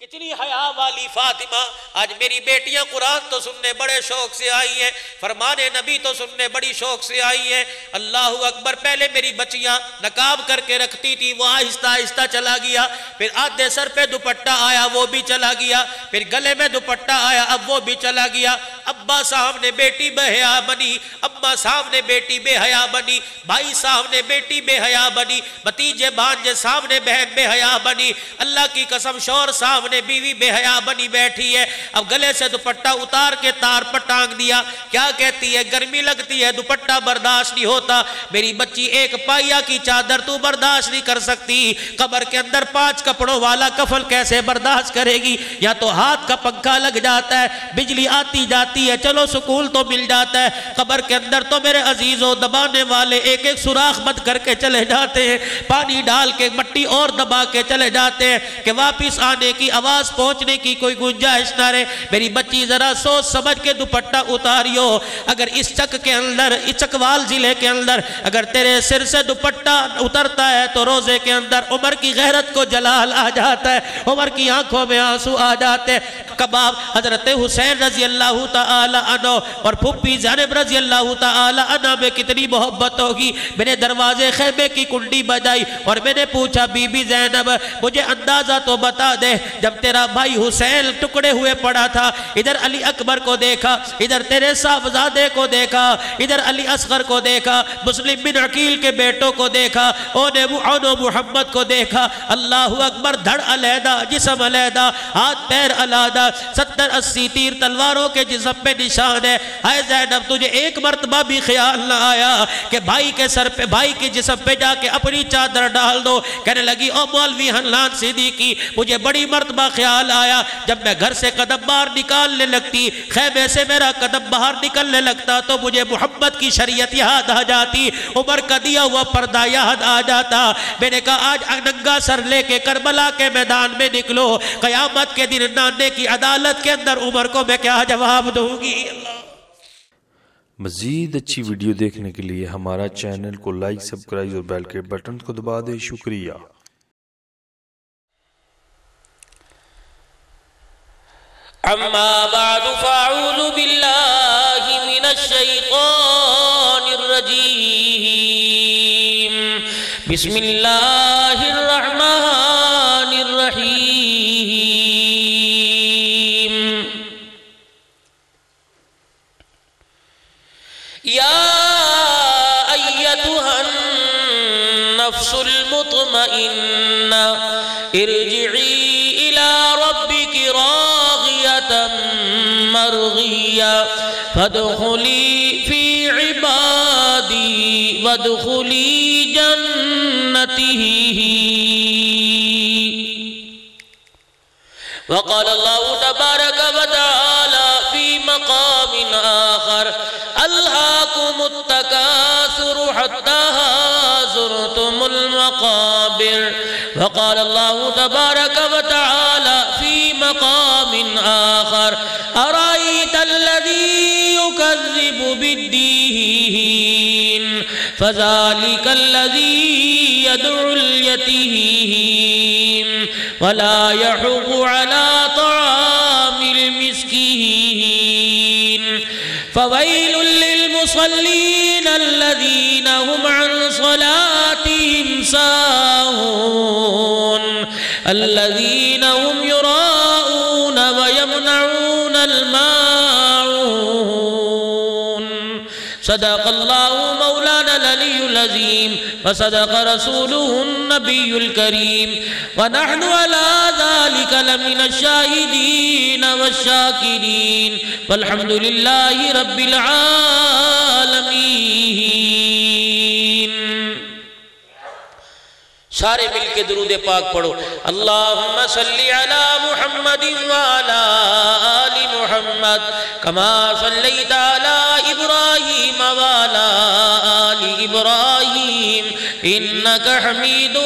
کتنی حیا والی فاطمہ، آج میری بیٹیاں قرآن تو سننے بڑے شوق سے آئی ہیں، فرمان نبی تو سننے بڑی شوق سے آئی ہیں۔ اللہ اکبر، پہلے میری بچیاں نقاب کر کے رکھتی تھی، وہ آہستہ آہستہ چلا گیا، پھر آدھے سر پہ دوپٹہ آیا وہ بھی چلا گیا، پھر گلے میں دوپٹہ آیا اب وہ بھی چلا گیا۔ ابا سامنے بیٹی بے حیا بنی، اماں سامنے بیٹی بے حیا بنی، بھائی سامنے بیٹی بے حیا بنی، بھتیجے بھانجے سامنے بہن بے حیا بنی، اللہ کی قسم شوہر سامنے بیوی بے حیا بنی بیٹھی ہے۔ اب گلے سے دوپٹہ اتار کے تار پر ٹانگ دیا، کیا کہتی ہے گرمی لگتی ہے دوپٹہ برداشت نہیں ہوتا، میری بچی ایک پائیا کی چادر تو برداشت نہیں کر سکتی، قبر کے اندر 5 کپڑوں والا کفن کیسے برداشت کرے گی؟ یا تو ہاتھ کا پنکھا لگ جاتا ہے، بجلی آتی جاتی ہے، چلو سکون تو مل جاتا ہے، قبر کے اندر تو میرے عزیزوں دبانے والے ایک ایک سوراخ بند کر کے چلے جاتے ہیں، پانی ڈال کے مٹی اور دبا کے چلے جاتے ہیں کہ واپس آنے کی آواز پہنچنے کی کوئی گنجائش نہ رہے۔ میری بچی ذرا سوچ سمجھ کے دوپٹہ اتاریو، اگر اس چک کے اندر، اس چکوال ضلع کے اندر اگر تیرے سر سے دوپٹہ اترتا ہے تو روزے کے اندر عمر کی غیرت کو جلال آ جاتا ہے، عمر کی آنکھوں میں آنسو آ جاتے ہیں۔ کباب حضرت حسین رضی اللہ تعالی عنہ اور پھپھی زینب رضی اللہ تعالی عنہ میں کتنی محبت ہوگی۔ میں نے دروازے خیمے کی کنڈی بجائی اور میں نے پوچھا بی بی زینب مجھے اندازہ تو بتا دے، جب تیرا بھائی حسین ٹکڑے ہوئے پڑا تھا، ادھر علی اکبر کو دیکھا، ادھر تیرے صاحبزادے کو دیکھا، ادھر علی اصغر کو دیکھا، مسلم بن عقیل کے بیٹوں کو دیکھا، اون محمد کو دیکھا، اللہ اکبر، دھڑ علیحدہ جسم علیحدہ، ہاتھ پیر علیحدہ، 70-80 تیر تلواروں کے جسم پہ نشان ہے۔ اے زینب تجھے ایک مرتبہ بھی خیال نہ آیا کہ بھائی کے سر پہ، بھائی کے جسم پہ جا کے اپنی چادر ڈال دو؟ کہنے لگی او مولوی حنان صدیقی مجھے بڑی مرتبہ خیال آیا، جب میں گھر سے قدم باہر نکالنے لگتی، خیمے سے میرا قدم باہر نکلنے لگتا تو مجھے محمد کی شریعت یاد آ جاتی، عمر کا دیا ہوا پردہ یاد آ جاتا۔ میں نے کہا آج ننگا سر لے کے کربلا کے میدان میں نکلو، قیامت کے دن نانے کی عدالت کے اندر عمر کو میں کیا جواب دوں گی؟ مزید اچھی ویڈیو دیکھنے کے لیے ہمارا چینل کو لائک، سبسکرائب اور بیل کے بٹن کو دبا دیں۔ شکریہ۔ اما بعد فاعوذ باللہ من الشیطان الرجیم، بسم اللہ الرحمن الرحیم۔ یا ایتها النفس المطمئنہ ارجعی الى ربک راغیۃ مرغیہ فادخلی فی عبادی وادخلی جنتی۔ وقال اللہ تبارک وتعالی فی مقام آخر ألهاكم التكاثر حتى زرتم المقابر۔ وقال الله تبارك وتعالى في مقام آخر أرأيت الذي يكذب بالدين فذلك الذي يدعو اليتيم ولا يحض على طعام المسكين فويل للمصلين الذين هم عن صلاتهم ساهون الذين هم يراءون ويمنعون الماعون۔ صدق الله مولانا العلي العظيم وصدق رسوله النبي الكريم ونحن على ذلك لمن الشاهدين والشاكرين والحمد لله رب العالمين۔ سارے مل کے درود پاک پڑھو، اللہم صلی علی محمد وعلی آل محمد کما صلیت علی ابراہیم وعلی آل ابراہیم انک حمید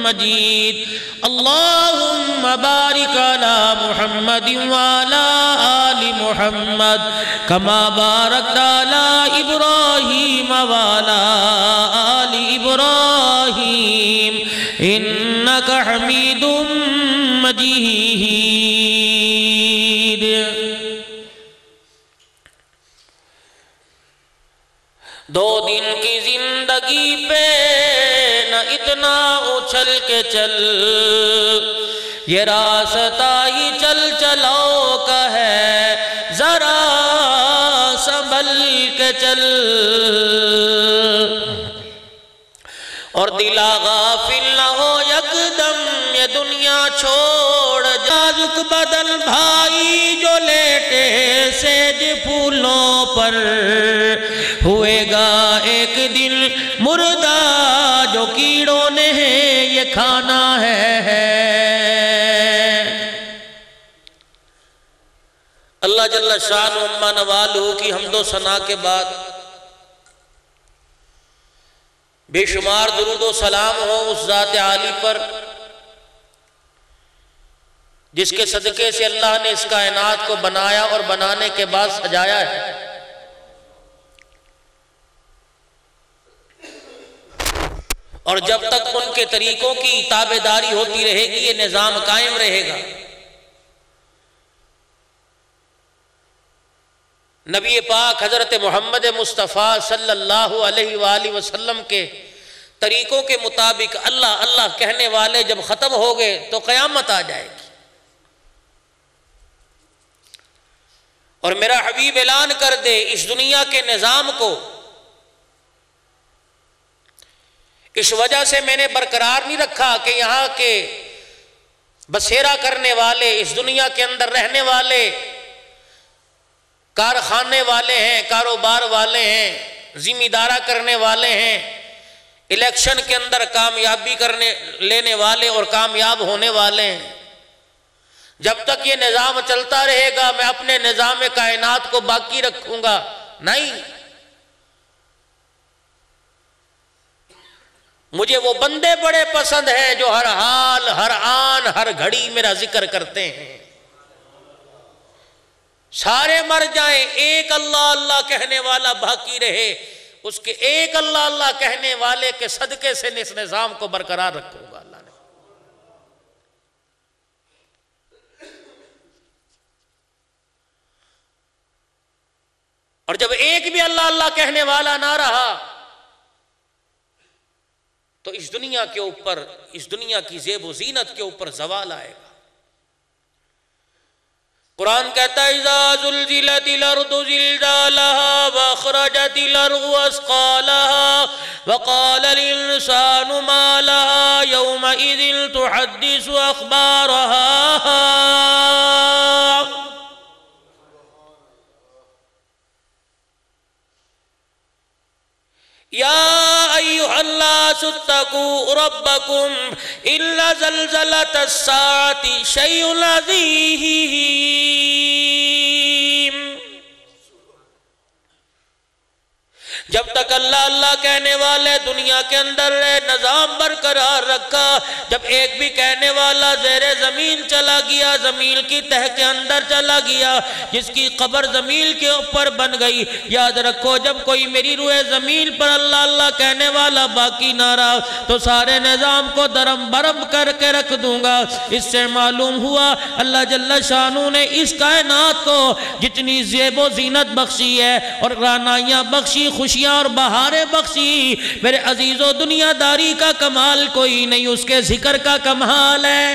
مجید۔ اللہم بارک علی محمد وعلی آل محمد کما بارکت علی ابراہیم وعلی آل ابراہیم إنك حميد مجيد. دو دن کی زندگی پہ نہ اتنا اچھل کے چل، یہ راستہ ہی چل چلاؤ کا ہے، ذرا سنبھل کے چل. اور دلا غافل نہ ہو یکدم یہ دنیا چھوڑ، نازک بدن بھائی جو لیٹے سیج پھولوں پر، ہوئے گا ایک دن مردہ جو کیڑوں نے یہ کھانا ہے. اللہ جل شان و عما نوالہ کی حمد و ثنا کے بعد بے شمار درود و سلام ہو اس ذات عالی پر جس کے صدقے سے اللہ نے اس کائنات کو بنایا اور بنانے کے بعد سجایا ہے. اور جب تک ان کے طریقوں کی تابعداری ہوتی رہے گی یہ نظام قائم رہے گا. نبی پاک حضرت محمد مصطفیٰ صلی اللہ علیہ وآلہ وسلم کے طریقوں کے مطابق اللہ اللہ کہنے والے جب ختم ہو گئے تو قیامت آ جائے گی. اور میرا حبیب اعلان کر دے اس دنیا کے نظام کو اس وجہ سے میں نے برقرار نہیں رکھا کہ یہاں کے بسیرا کرنے والے، اس دنیا کے اندر رہنے والے، کارخانے والے ہیں، کاروبار والے ہیں، ذمہ دارہ کرنے والے ہیں، الیکشن کے اندر کامیابی لینے والے اور کامیاب ہونے والے ہیں. جب تک یہ نظام چلتا رہے گا میں اپنے نظام کائنات کو باقی رکھوں گا؟ نہیں. مجھے وہ بندے بڑے پسند ہیں جو ہر حال، ہر آن، ہر گھڑی میرا ذکر کرتے ہیں. سارے مر جائیں ایک اللہ اللہ کہنے والا باقی رہے، اس کے ایک اللہ اللہ کہنے والے کے صدقے سے اس نظام کو برقرار رکھوں گا. اللہ نے اور جب ایک بھی اللہ اللہ کہنے والا نہ رہا تو اس دنیا کے اوپر، اس دنیا کی زیب و زینت کے اوپر زوال آئے گا. قرآن کہتا ہے اذا زلزلت الارض زلزالها واخرجت الارض اثقالها وقال الانسان ما لها يومئذ تحدث اخبارها. یا ایھا الناس اتقوا ربکم ان زلزلۃ الساعۃ شیء عظیم. جب تک اللہ اللہ کہنے والے دنیا کے اندر نظام برقرار رکھا، جب ایک بھی کہنے والا زیر زمین چلا گیا، زمین کی تہ کے اندر چلا گیا، جس کی قبر زمین کے اوپر بن گئی، یاد رکھو جب کوئی میری روح زمین پر اللہ اللہ کہنے والا باقی نہ رہا تو سارے نظام کو درم برم کر کے رکھ دوں گا. اس سے معلوم ہوا اللہ جل شانہ نے اس کائنات کو جتنی زیب و زینت بخشی ہے اور رعنائیاں بخشی، خوشیاں اور بہاریں بخشی، میرے عزیزو دنیا داری کا کمال کوئی نہیں، اس کے ذکر کا کمال ہے.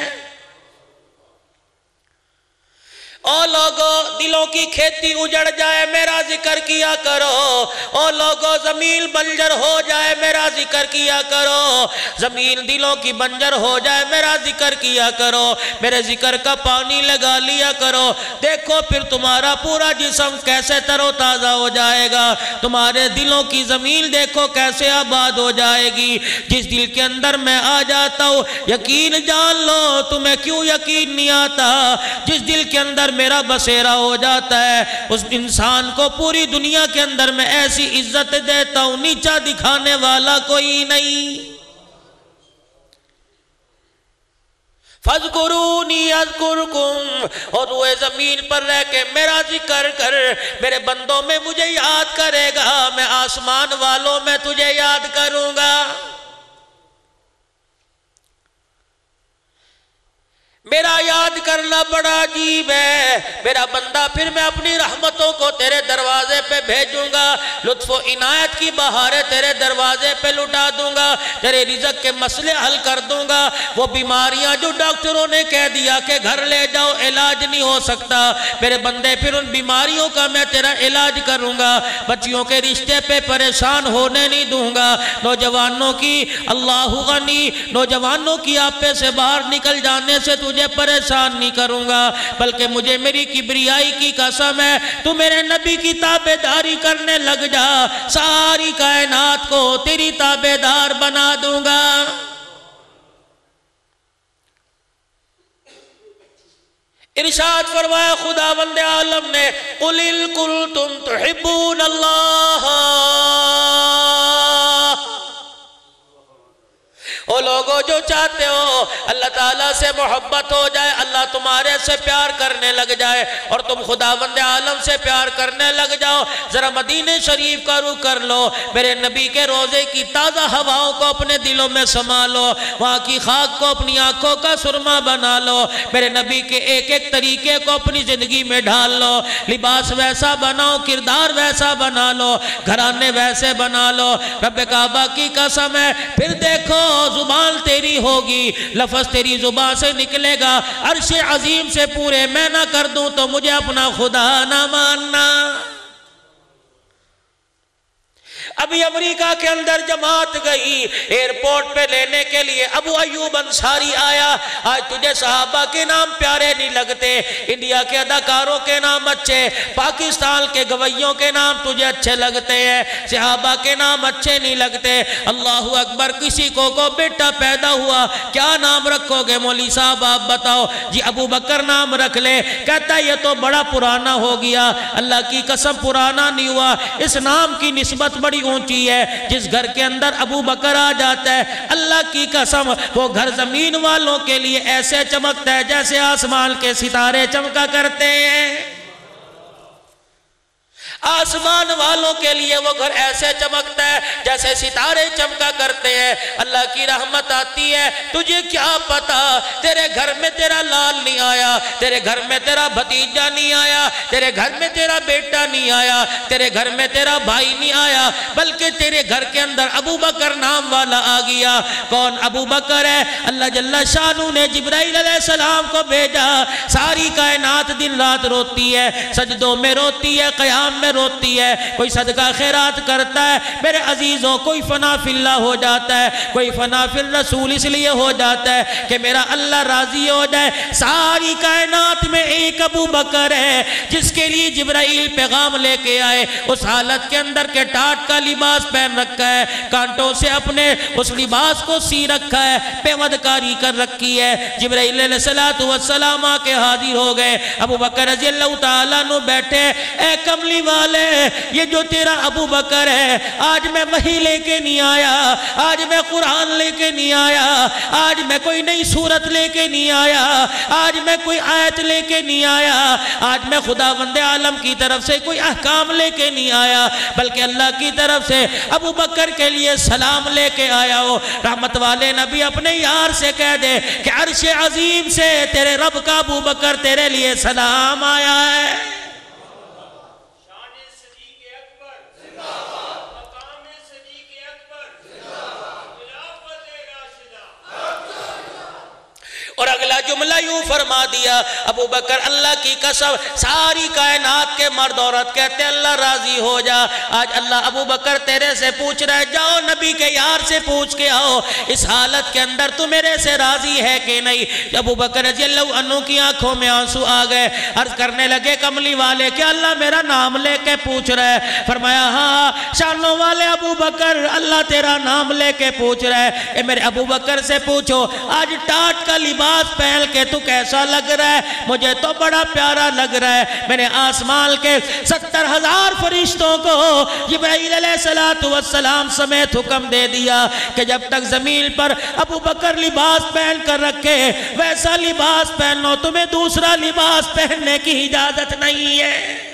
او لوگو دلوں کی کھیتی اجڑ جائے میرا ذکر کیا کرو، او لوگو زمین بنجر ہو جائے میرا ذکر کیا کرو، زمین دلوں کی بنجر ہو جائے میرا ذکر کیا کرو، میرے ذکر کا پانی لگا لیا کرو. دیکھو پھر تمہارا پورا جسم کیسے تر و تازہ ہو جائے گا، تمہارے دلوں کی زمین دیکھو کیسے آباد ہو جائے گی. جس دل کے اندر میں آ جاتا ہوں یقین جان لو تمہیں کیوں یقین نہیں آتا، جس دل کے اندر میرا بسیرا ہو جاتا ہے اس انسان کو پوری دنیا کے اندر میں ایسی عزت دیتا ہوں نیچا دکھانے والا کوئی نہیں. فَاذْكُرُونِي أَذْكُرْكُمْ، اور روئے زمین پر رہ کے میرا ذکر کر، میرے بندوں میں مجھے یاد کرے گا، میں آسمان والوں میں تجھے یاد کروں گا. میرا یاد کرنا بڑا عجیب ہے میرا بندہ، پھر میں اپنی رحمتوں کو تیرے دروازے پہ بھیجوں گا، لطف و عنایت کی بہاریں تیرے دروازے پہ لٹا دوں گا، تیرے رزق کے مسئلے حل کر دوں گا۔ وہ بیماریاں جو ڈاکٹروں نے کہہ دیا کہ گھر لے جاؤ علاج نہیں ہو سکتا، میرے بندے پھر ان بیماریوں کا میں تیرا علاج کروں گا، بچیوں کے رشتے پہ پریشان ہونے نہیں دوں گا، نوجوانوں کی اللہ غنی نوجوانوں کی آپے سے باہر نکل جانے سے تجھے پریشان نہیں کروں گا، بلکہ مجھے میری کبریائی کی قسم ہے تو میرے نبی کی تابعداری کرنے لگ جا، ساری کائنات کو تیری تابعدار بنا دوں گا۔ ارشاد فرمایا خداوند عالم نے، قُلِ إِن كُنتُمْ تُحِبُّونَ اللَّهَ، او لوگوں جو چاہتے ہو اللہ تعالیٰ سے محبت ہو جائے، اللہ تمہارے سے پیار کرنے لگ جائے اور تم خداوند عالم سے پیار کرنے لگ جاؤ، ذرا مدینہ شریف کا رخ کر لو، میرے نبی کے روزے کی تازہ ہواؤں کو اپنے دلوں میں سما لو، وہاں کی خاک کو اپنی آنکھوں کا سرما بنا لو، میرے نبی کے ایک ایک طریقے کو اپنی زندگی میں ڈھال لو، لباس ویسا بناؤ، کردار ویسا بنا لو، گھرانے ویسے بنا لو، رب کعبہ کی قسم ہے پھر دیکھو زبان تیری ہوگی، لفظ تیری زبان سے نکلے گا، عرش عظیم سے پورے میں نہ کر دوں تو مجھے اپنا خدا نہ ماننا۔ ابھی امریکہ کے اندر جماعت گئی ایئرپورٹ پہ لینے کے لیے، ابو ایوب انصاری آیا، آج تجھے صحابہ کے نام پیارے نہیں لگتے، انڈیا کے اداکاروں کے نام اچھے، پاکستان کے گویوں کے نام تجھے اچھے لگتے ہیں، صحابہ کے نام اچھے نہیں لگتے۔ اللہ اکبر، کسی کو بیٹا پیدا ہوا کیا نام رکھو گے مولوی صاحب آپ بتاؤ؟ جی ابو بکر نام رکھ لے، کہتا یہ تو بڑا پرانا ہو گیا، اللہ کی قسم پرانا نہیں ہوا، اس نام کی نسبت بڑی اونچی ہے، جس گھر کے اندر ابو بکر آ جاتا ہے اللہ کی قسم وہ گھر زمین والوں کے لیے ایسے چمکتا ہے جیسے آسمان کے ستارے چمکا کرتے ہیں، آسمان والوں کے لیے وہ گھر ایسے چمکتا ہے جیسے ستارے چمکا کرتے ہیں، اللہ کی رحمت آتی ہے، تجھے کیا پتا تیرے گھر میں تیرا لال نہیں آیا، تیرے گھر میں تیرا بھتیجا نہیں آیا، تیرے گھر میں تیرا بیٹا نہیں آیا، تیرے گھر میں تیرا بھائی نہیں آیا، بلکہ تیرے گھر کے اندر ابو بکر نام والا آ گیا۔ کون ابو بکر ہے؟ اللہ جل شانہ نے جبرائیل علیہ السلام کو بھیجا، ساری کائنات دن رات روتی ہے، سجدوں میں روتی ہے، قیام میں روتی ہے، کوئی صدقہ خیرات کرتا ہے، میرے عزیزوں کوئی فنا فی اللہ ہو جاتا ہے، کوئی فنا فی الرسول اس لیے ہو جاتا ہے کہ میرا اللہ راضی ہو جائے۔ ساری کائنات میں ایک ابو بکر ہے جس کے لیے جبرائیل پیغام لے کے آئے، اس حالت کے اندر کے ٹاٹ کا لباس پہن رکھا ہے، کانٹوں سے اپنے اس لباس کو سی رکھا ہے، پیود کاری کر رکھی ہے، جبرائیل علیہ السلام آ کے حاضر ہو گئے، ابو بکر رضی اللہ تعالیٰ عنہ بیٹھے، اے کملی والے یہ جو تیرا ابو بکر ہے آج میں وحی لے کے نہیں آیا، آج میں قرآن لے کے نہیں آیا، آج میں کوئی نئی صورت لے کے نہیں آیا، آج میں کوئی آیت لے کے نہیں آیا، آج میں خداوند عالم کی طرف سے کوئی احکام لے کے نہیں آیا، بلکہ اللہ کی طرف سے ابو بکر کے لیے سلام لے کے آیا ہو۔ رحمت والے نبی اپنے یار سے کہہ دے کہ عرش عظیم سے تیرے رب کا ابو بکر تیرے لیے سلام آیا ہے۔ اور اگلا جملہ یوں فرما دیا، ابو بکر اللہ کی قسم ساری کائنات کے مرد عورت کہتے ہیں اللہ راضی ہو جا، آج اللہ ابو بکر تیرے سے پوچھ رہا ہے، جاؤ نبی کے یار سے پوچھ کے آؤ اس حالت کے اندر تو میرے سے راضی ہے کہ نہیں۔ ابو بکر رضی اللہ عنہ کی آنکھوں میں آنسو آ گئے، عرض کرنے لگے کملی والے کیا اللہ میرا نام لے کے پوچھ رہا ہے؟ فرمایا ہاں شانوں والے ابو بکر اللہ تیرا نام لے کے پوچھ رہا ہے، اے میرے ابو بکر سے پوچھو آج ٹاٹ کا لباس پہن کے تو کیسا لگ رہا ہے؟ مجھے تو بڑا پیارا لگ رہا ہے۔ میں نے آسمان کے 70,000 فرشتوں کو جبرائیل علیہ السلام سمیت حکم دے دیا کہ جب تک زمین پر ابو بکر لباس پہن کر رکھے ویسا لباس پہنو، تمہیں دوسرا لباس پہننے کی اجازت نہیں ہے۔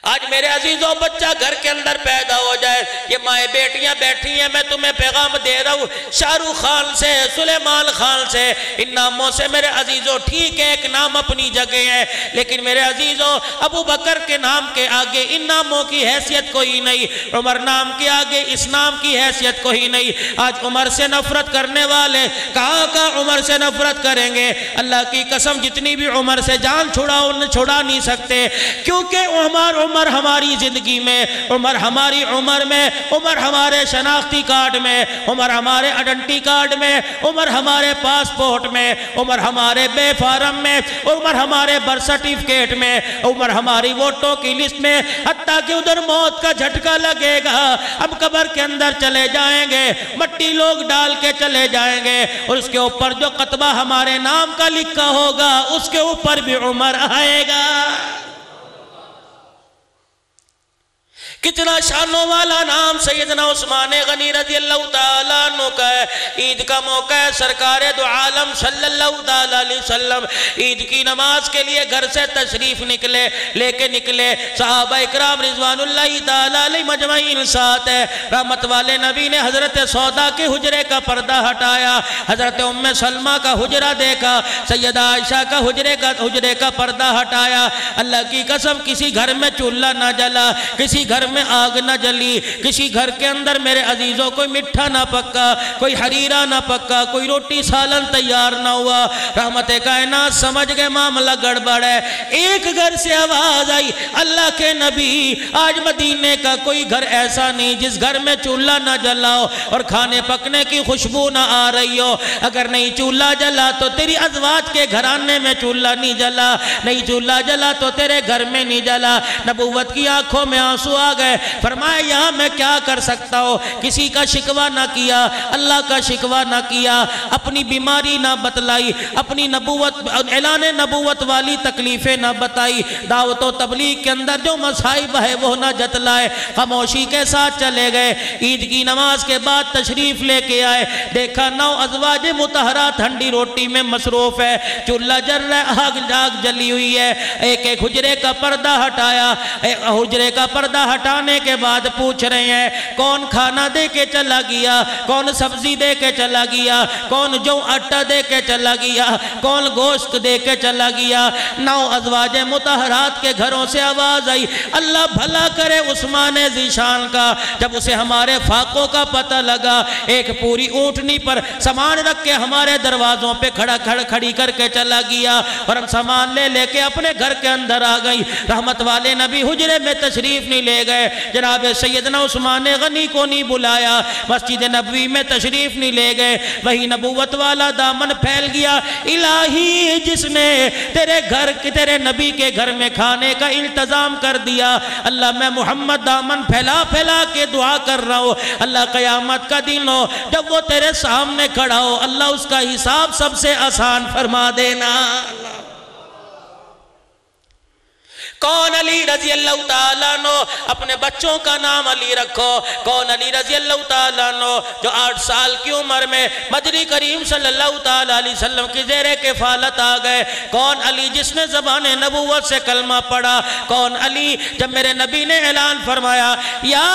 آج میرے عزیزوں بچہ گھر کے اندر پیدا ہو جائے، یہ مائیں بیٹیاں بیٹھی ہیں، میں تمہیں پیغام دے رہا ہوں شاہ رخ خان سے، سلیمان خان سے، ان ناموں سے میرے عزیزوں ٹھیک ہے ایک نام اپنی جگہ ہے، لیکن میرے عزیزوں ابو بکر کے نام کے آگے ان ناموں کی حیثیت کوئی نہیں، عمر نام کے آگے اس نام کی حیثیت کوئی نہیں۔ آج عمر سے نفرت کرنے والے کہاں عمر سے نفرت کریں گے؟ اللہ کی قسم جتنی بھی عمر سے جان چھڑا نہیں سکتے، کیونکہ عمر ہماری زندگی میں، عمر ہماری عمر میں، عمر ہمارے شناختی کارڈ میں، عمر ہمارے آئیڈینٹی کارڈ میں، عمر ہمارے پاسپورٹ میں، عمر ہمارے بے فارم میں، عمر ہمارے برتھ سرٹیفکیٹ میں، عمر ہماری ووٹوں کی لسٹ میں، حتیٰ کہ ادھر موت کا جھٹکا لگے گا، ہم قبر کے اندر چلے جائیں گے، مٹی لوگ ڈال کے چلے جائیں گے، اور اس کے اوپر جو کتبہ ہمارے نام کا لکھا ہوگا اس کے اوپر بھی عمر آئے گا۔ کتنا شانوں والا نام سیدنا عثمان غنی رضی اللہ تعالیٰ عنہ کا ہے۔ عید کا موقع ہے، سرکار دو عالم صلی اللہ تعالیٰ علیہ وسلم عید کی نماز کے لیے گھر سے تشریف لے کے نکلے، صحابہ اکرام رضوان اللہ تعالیٰ علیہ مجمعین ساتھ ہے۔ رحمت والے نبی نے حضرت سودا کے حجرے کا پردہ ہٹایا، حضرت ام سلمہ کا حجرہ دیکھا، سیدہ عائشہ کا حجرے کا پردہ ہٹایا۔ اللہ کی قسم کسی گھر میں چولہا نہ جلا، کسی گھر میں آگ نہ جلی، کسی گھر کے اندر میرے عزیزوں کوئی مٹھا نہ پکا، کوئی حریرہ نہ پکا، کوئی روٹی سالن تیار نہ ہوا۔ رحمت کائنات سمجھ گئے معاملہ گڑبڑ ہے۔ ایک گھر سے آواز آئی، اللہ کے نبی آج مدینے کا کوئی گھر ایسا نہیں جس گھر میں چولہا نہ جلا ہو اور کھانے پکنے کی خوشبو نہ آ رہی ہو۔ اگر نہیں چولہا جلا تو تیری ازواج کے گھرانے میں چولہا نہیں جلا، نہیں چولہا جلا تو تیرے گھر میں نہیں جلا۔ نبوت کی آنکھوں میں آنسو آ گئے، فرمایا یہاں میں کیا کر سکتا ہوں؟ کسی کا شکوہ نہ کیا، اللہ کا شکوہ نہ کیا، اپنی بیماری نہ بتلائی، اپنی اعلان نبوت والی تکلیفیں نہ بتائی، دعوت و تبلیغ کے اندر جو مصائب ہے وہ نہ جتلائے، خاموشی کے ساتھ چلے گئے۔ عید کی نماز کے بعد تشریف لے کے آئے، دیکھا 9 ازواج مطہرہ ٹھنڈی روٹی میں مصروف ہے، چولہا جل رہا، آگ جلی ہوئی ہے۔ ایک ایک حجرے کا پردہ ہٹایا، حجرے کا پردہ ہٹانے کے بعد پوچھ رہے ہیں کون کھانا دے کے چلا گیا، کون سبزی دے کے چلا گیا، کون جو آٹا دے کے چلا گیا، کون گوشت دے کے چلا گیا۔ 9 ازواج مطہرات کے گھروں سے آواز آئی، اللہ بھلا کرے عثمان ذیشان کا۔ جب اسے ہمارے فاقوں کا پتہ لگا، ایک پوری اونٹنی پر سامان رکھ کے ہمارے دروازوں پہ کھڑی کر کے چلا گیا، اور ہم سامان لے کے اپنے گھر کے اندر آ گئی۔ رحمت والے نبی حجرے میں تشریف نہیں لے گئے، جناب سیدنا عثمان غنی کو نہیں بلایا، مسجد نبوی میں تشریف نہیں لے گئے، وہی نبوت والا دامن پھیل گیا۔ الہی جس نے تیرے نبی کے گھر میں کھانے کا انتظام کر دیا، اللہ میں محمد دامن پھیلا کے دعا کر رہا ہوں، اللہ قیامت کا دن ہو جب وہ تیرے سامنے کھڑا ہو، اللہ اس کا حساب سب سے آسان فرما دینا۔ کون علی رضی اللہ تعالیٰ عنہ، اپنے بچوں کا نام علی رکھو۔ کون علی رضی اللہ تعالیٰ عنہ جو 8 سال کی عمر میں مجری کریم صلی اللہ تعالیٰ علیہ وسلم کی زیر کفالت آ گئے۔ کون علی جس نے زبان نبوت سے کلمہ پڑھا۔ کون علی جب میرے نبی نے اعلان فرمایا یا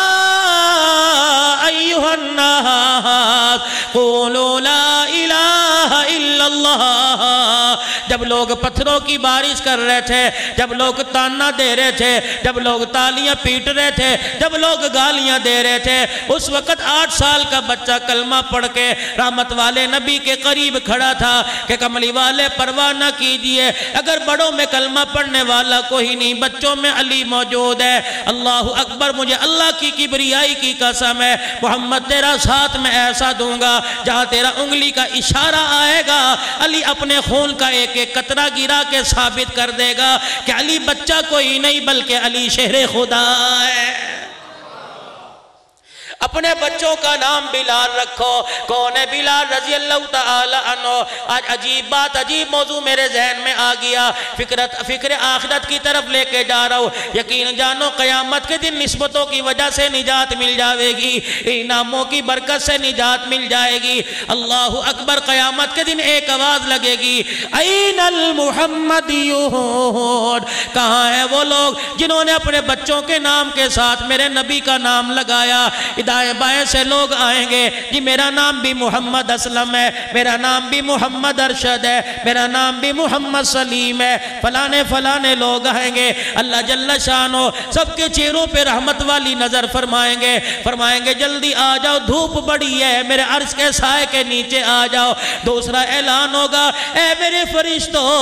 ایھا الناس قولوا لا الہ الا اللہ، جب لوگ پتھروں کی بارش کر رہے تھے، جب لوگ تانا دے رہے تھے، جب لوگ تالیاں پیٹ رہے تھے، جب لوگ گالیاں دے رہے تھے، اس وقت 8 سال کا بچہ کلمہ پڑھ کے رحمت والے نبی کے قریب کھڑا تھا کہ کملی والے پرواہ نہ کیجئے، اگر بڑوں میں کلمہ پڑھنے والا کوئی نہیں، بچوں میں علی موجود ہے۔ اللہ اکبر، مجھے اللہ کی کبریائی کی قسم ہے، محمد تیرا ساتھ میں ایسا دوں گا جہاں تیرا انگلی کا اشارہ آئے گا، علی اپنے خون کا ایک ایک قطرہ گرا کے ثابت کر دے گا کہ علی بچہ کوئی نہیں بلکہ علی شہر خدا ہے۔ اپنے بچوں کا نام بلال رکھو۔ کون ہے بلال رضی اللہ تعالی عنہ؟ آج عجیب بات، عجیب موضوع میرے ذہن میں آ گیا، فکر آخرت کی طرف لے کے جا رہا ہوں۔ یقین جانو قیامت کے دن نسبتوں کی وجہ سے نجات مل جائے گی، انعاموں کی برکت سے نجات مل جائے گی۔ اللہ اکبر، قیامت کے دن ایک آواز لگے گی، این المحمدیون، کہاں ہیں وہ لوگ جنہوں نے اپنے بچوں کے نام کے ساتھ میرے نبی کا نام لگایا؟ دائیں بائیں سے لوگ آئیں گے، جی میرا نام بھی محمد اسلم ہے، میرا نام بھی محمد ارشد ہے، میرا نام بھی محمد سلیم ہے، فلانے فلانے لوگ آئیں گے۔ اللہ جل شانہ سب کے چہروں پہ رحمت والی نظر فرمائیں گے، فرمائیں گے جلدی آ جاؤ، دھوپ بڑی ہے، میرے عرش کے سائے کے نیچے آ جاؤ۔ دوسرا اعلان ہوگا، اے میرے فرشتوں،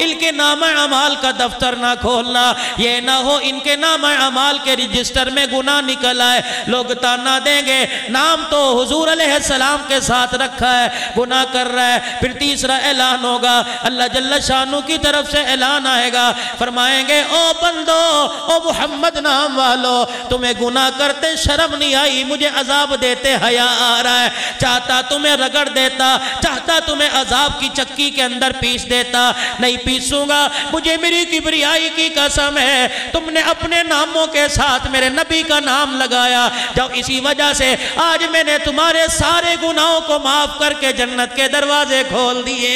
ان کے نام اعمال کا دفتر نہ کھولنا، یہ نہ ہو ان کے نام اعمال کے رجسٹر میں گناہ نکل آئے۔ لوگ تانا دیں گے، نام تو حضور علیہ السلام کے ساتھ رکھا ہے، گناہ کر رہا ہے۔ پھر تیسرا اعلان ہوگا، اللہ جل شانہ کی طرف سے اعلان آئے گا، فرمائیں گے او بندو، او محمد نام والو، تمہیں گناہ کرتے شرم نہیں آئی، مجھے عذاب دیتے حیا آ رہا ہے، چاہتا تمہیں رگڑ دیتا، چاہتا تمہیں عذاب کی چکی کے اندر پیس دیتا، نہیں پیسوں گا، مجھے میری کبریائی کی قسم ہے، تم نے اپنے ناموں کے ساتھ میرے نبی کا نام لگایا، جب اسی وجہ سے آج میں نے تمہارے سارے گناہوں کو معاف کر کے جنت کے دروازے کھول دیے۔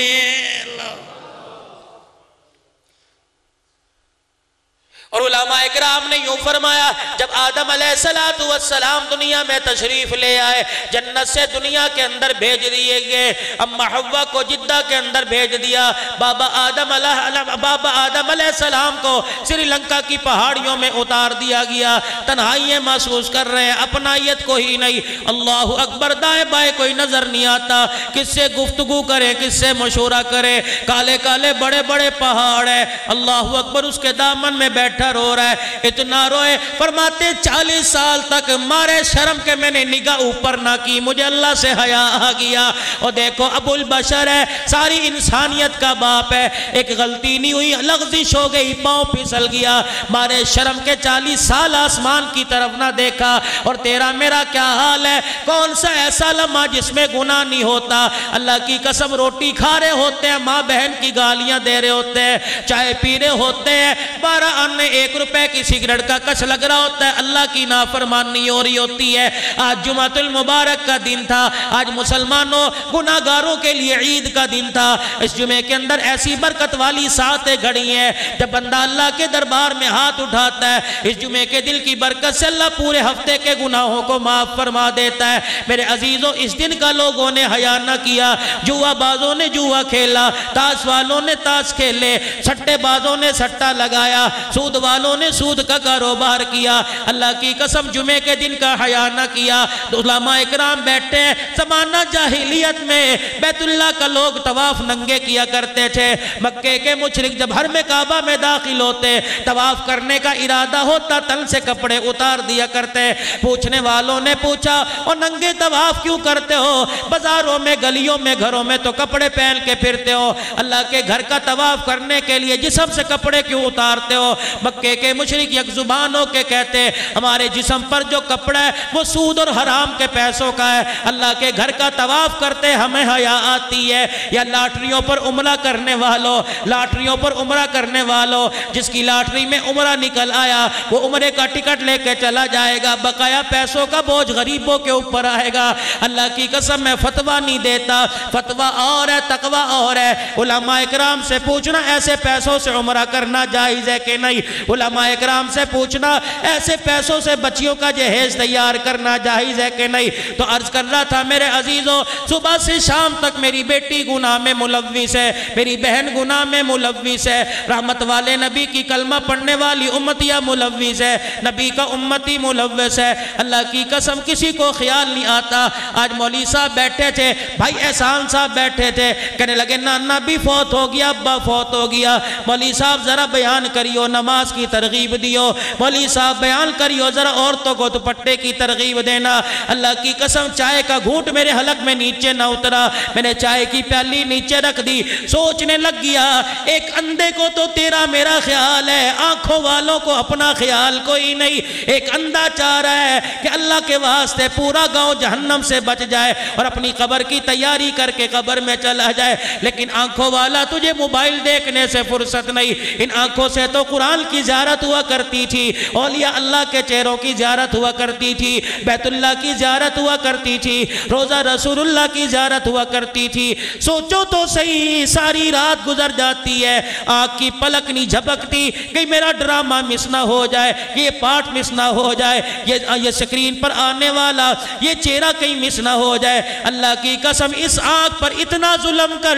اور علماء اکرام نے یوں فرمایا، جب آدم علیہ السلام دنیا میں تشریف لے آئے، جنت سے دنیا کے اندر بھیج دیے گئے، اما حوا کو جدہ کے اندر بھیج دیا، بابا آدم علیہ السلام کو سری لنکا کی پہاڑیوں میں اتار دیا گیا، تنہائیاں محسوس کر رہے ہیں، اپنائیت کو ہی نہیں، اللہ اکبر، دائیں بائیں کوئی نظر نہیں آتا، کس سے گفتگو کرے، کس سے مشورہ کرے، کالے کالے بڑے بڑے پہاڑ ہیں، اللہ اکبر، اس کے دامن میں بیٹھ رو رہا ہے، اتنا روئے، فرماتے 40 سال تک مارے شرم کے میں نے نگاہ اوپر نہ کی، مجھے اللہ سے حیا آ گیا۔ اور دیکھو ابو البشر ہے، ساری انسانیت کا باپ ہے، ایک غلطی نہیں ہوئی، لغزش ہو گئی، پاؤں پھسل گیا، مارے شرم کے 40 سال آسمان کی طرف نہ دیکھا۔ اور تیرا میرا کیا حال ہے؟ کون سا ایسا لمحہ جس میں گناہ نہیں ہوتا؟ اللہ کی قسم، روٹی کھا رہے ہوتے ہیں، ماں بہن کی گالیاں دے رہے ہوتے ہیں، چائے پی رہے ہوتے ہیں، 12 آنے 1 روپے کی سگریٹ کا کچھ لگ رہا ہوتا ہے، اللہ کی نافرمانی ہو رہی ہوتی ہے۔ آج جمعۃ المبارک کا دن تھا، آج مسلمانوں گناہگاروں کے لیے عید کا دن تھا۔ اس جمعے کے اندر ایسی برکت والی ساعتیں گھڑی ہیں، جب بندہ اللہ کے دربار میں ہاتھ اٹھاتا ہے، اس جمعے کے دل کی برکت سے اللہ پورے ہفتے کے گناہوں کو معاف فرما دیتا ہے۔ میرے عزیزوں، اس دن کا لوگوں نے حیا نہ کیا، جوا بازوں نے جوا کھیلا، تاش والوں نے تاش کھیلے، سٹے بازوں نے سٹا لگایا، سود والوں نے سود کا کاروبار کیا، اللہ کی قسم جمعے کے دن کا حیا نہ کیا۔ علماء اکرام بیٹھے ہیں، زمانہ جاہلیت میں بیت اللہ کا لوگ طواف ننگے کیا کرتے تھے، مکے کے مشرک جب حرم کعبہ میں داخل ہوتے، طواف کرنے کا ارادہ ہوتا، تن سے کپڑے اتار دیا کرتے۔ پوچھنے والوں نے پوچھا، اور ننگے طواف کیوں کرتے ہو؟ بازاروں میں، گلیوں میں، گھروں میں تو کپڑے پہن کے پھرتے ہو، اللہ کے گھر کا طواف کرنے کے لیے جسم سے کپڑے کیوں اتارتے ہو؟ مکے کے مشرک یک زبان ہو کے کہتے، ہمارے جسم پر جو کپڑا ہے وہ سود اور حرام کے پیسوں کا ہے، اللہ کے گھر کا طواف کرتے ہمیں حیا آتی ہے۔ یا لاٹریوں پر عمرہ کرنے والوں، لاٹریوں پر عمرہ کرنے والوں، جس کی لاٹری میں عمرہ نکل آیا، وہ عمرے کا ٹکٹ لے کے چلا جائے گا، بقایا پیسوں کا بوجھ غریبوں کے اوپر آئے گا۔ اللہ کی قسم میں فتویٰ نہیں دیتا، فتویٰ اور ہے، تقویٰ اور ہے۔ علماء اکرام سے پوچھنا، ایسے پیسوں سے عمرہ کرنا جائز ہے کہ نہیں؟ علماء اکرام سے پوچھنا، ایسے پیسوں سے بچیوں کا جہیز تیار کرنا جائز ہے کہ نہیں؟ تو عرض کر رہا تھا میرے عزیزوں، صبح سے شام تک میری بیٹی گناہ میں ملوث ہے، میری بہن گناہ میں ملوث ہے، رحمت والے نبی کی کلمہ پڑھنے والی امتیہ ملوث ہے، نبی کا امتی ملوث ہے۔ اللہ کی قسم کسی کو خیال نہیں آتا۔ آج مولوی صاحب بیٹھے تھے، بھائی احسان صاحب بیٹھے تھے، کہنے لگے نانا بھی فوت ہو گیا، ابا فوت ہو گیا، مولوی صاحب ذرا بیان کریو، نماز نماز کی ترغیب دیو، مولوی صاحب بیان کریو ذرا عورتوں کو دوپٹے کی ترغیب دینا۔ اللہ کی قسم چائے کا گھونٹ میرے حلق میں نیچے نہ اترا، میں نے چائے کی پیالی نیچے رکھ دی، سوچنے لگ گیا ایک اندھے کو تو تیرا میرا خیال ہے، آنکھوں والوں کو اپنا خیال کوئی نہیں۔ ایک اندھا چاہ رہا ہے کہ اللہ کے واسطے پورا گاؤں جہنم سے بچ جائے اور اپنی قبر کی تیاری کر کے قبر میں چلا جائے، لیکن آنکھوں والا تجھے موبائل دیکھنے سے فرصت نہیں۔ ان آنکھوں سے تو قرآن کی زیارت ہوا کرتی تھی، اولیاء اللہ کے چہروں کی زیارت ہوا کرتی تھی، بیت اللہ کی زیارت ہوا کرتی تھی، روزہ رسول اللہ کی زیارت ہوا کرتی تھی۔ سوچو تو صحیح، ساری رات گزر جاتی ہے، آنکھ کی پلک نہیں جھپکتی کہ میرا ڈرامہ مس نہ ہو جائے، یہ پارٹ مس نہ ہو جائے، یہ سکرین پر آنے والا یہ چہرہ کہیں مس نہ ہو جائے۔ اللہ کی قسم اس آنکھ پر اتنا ظلم کر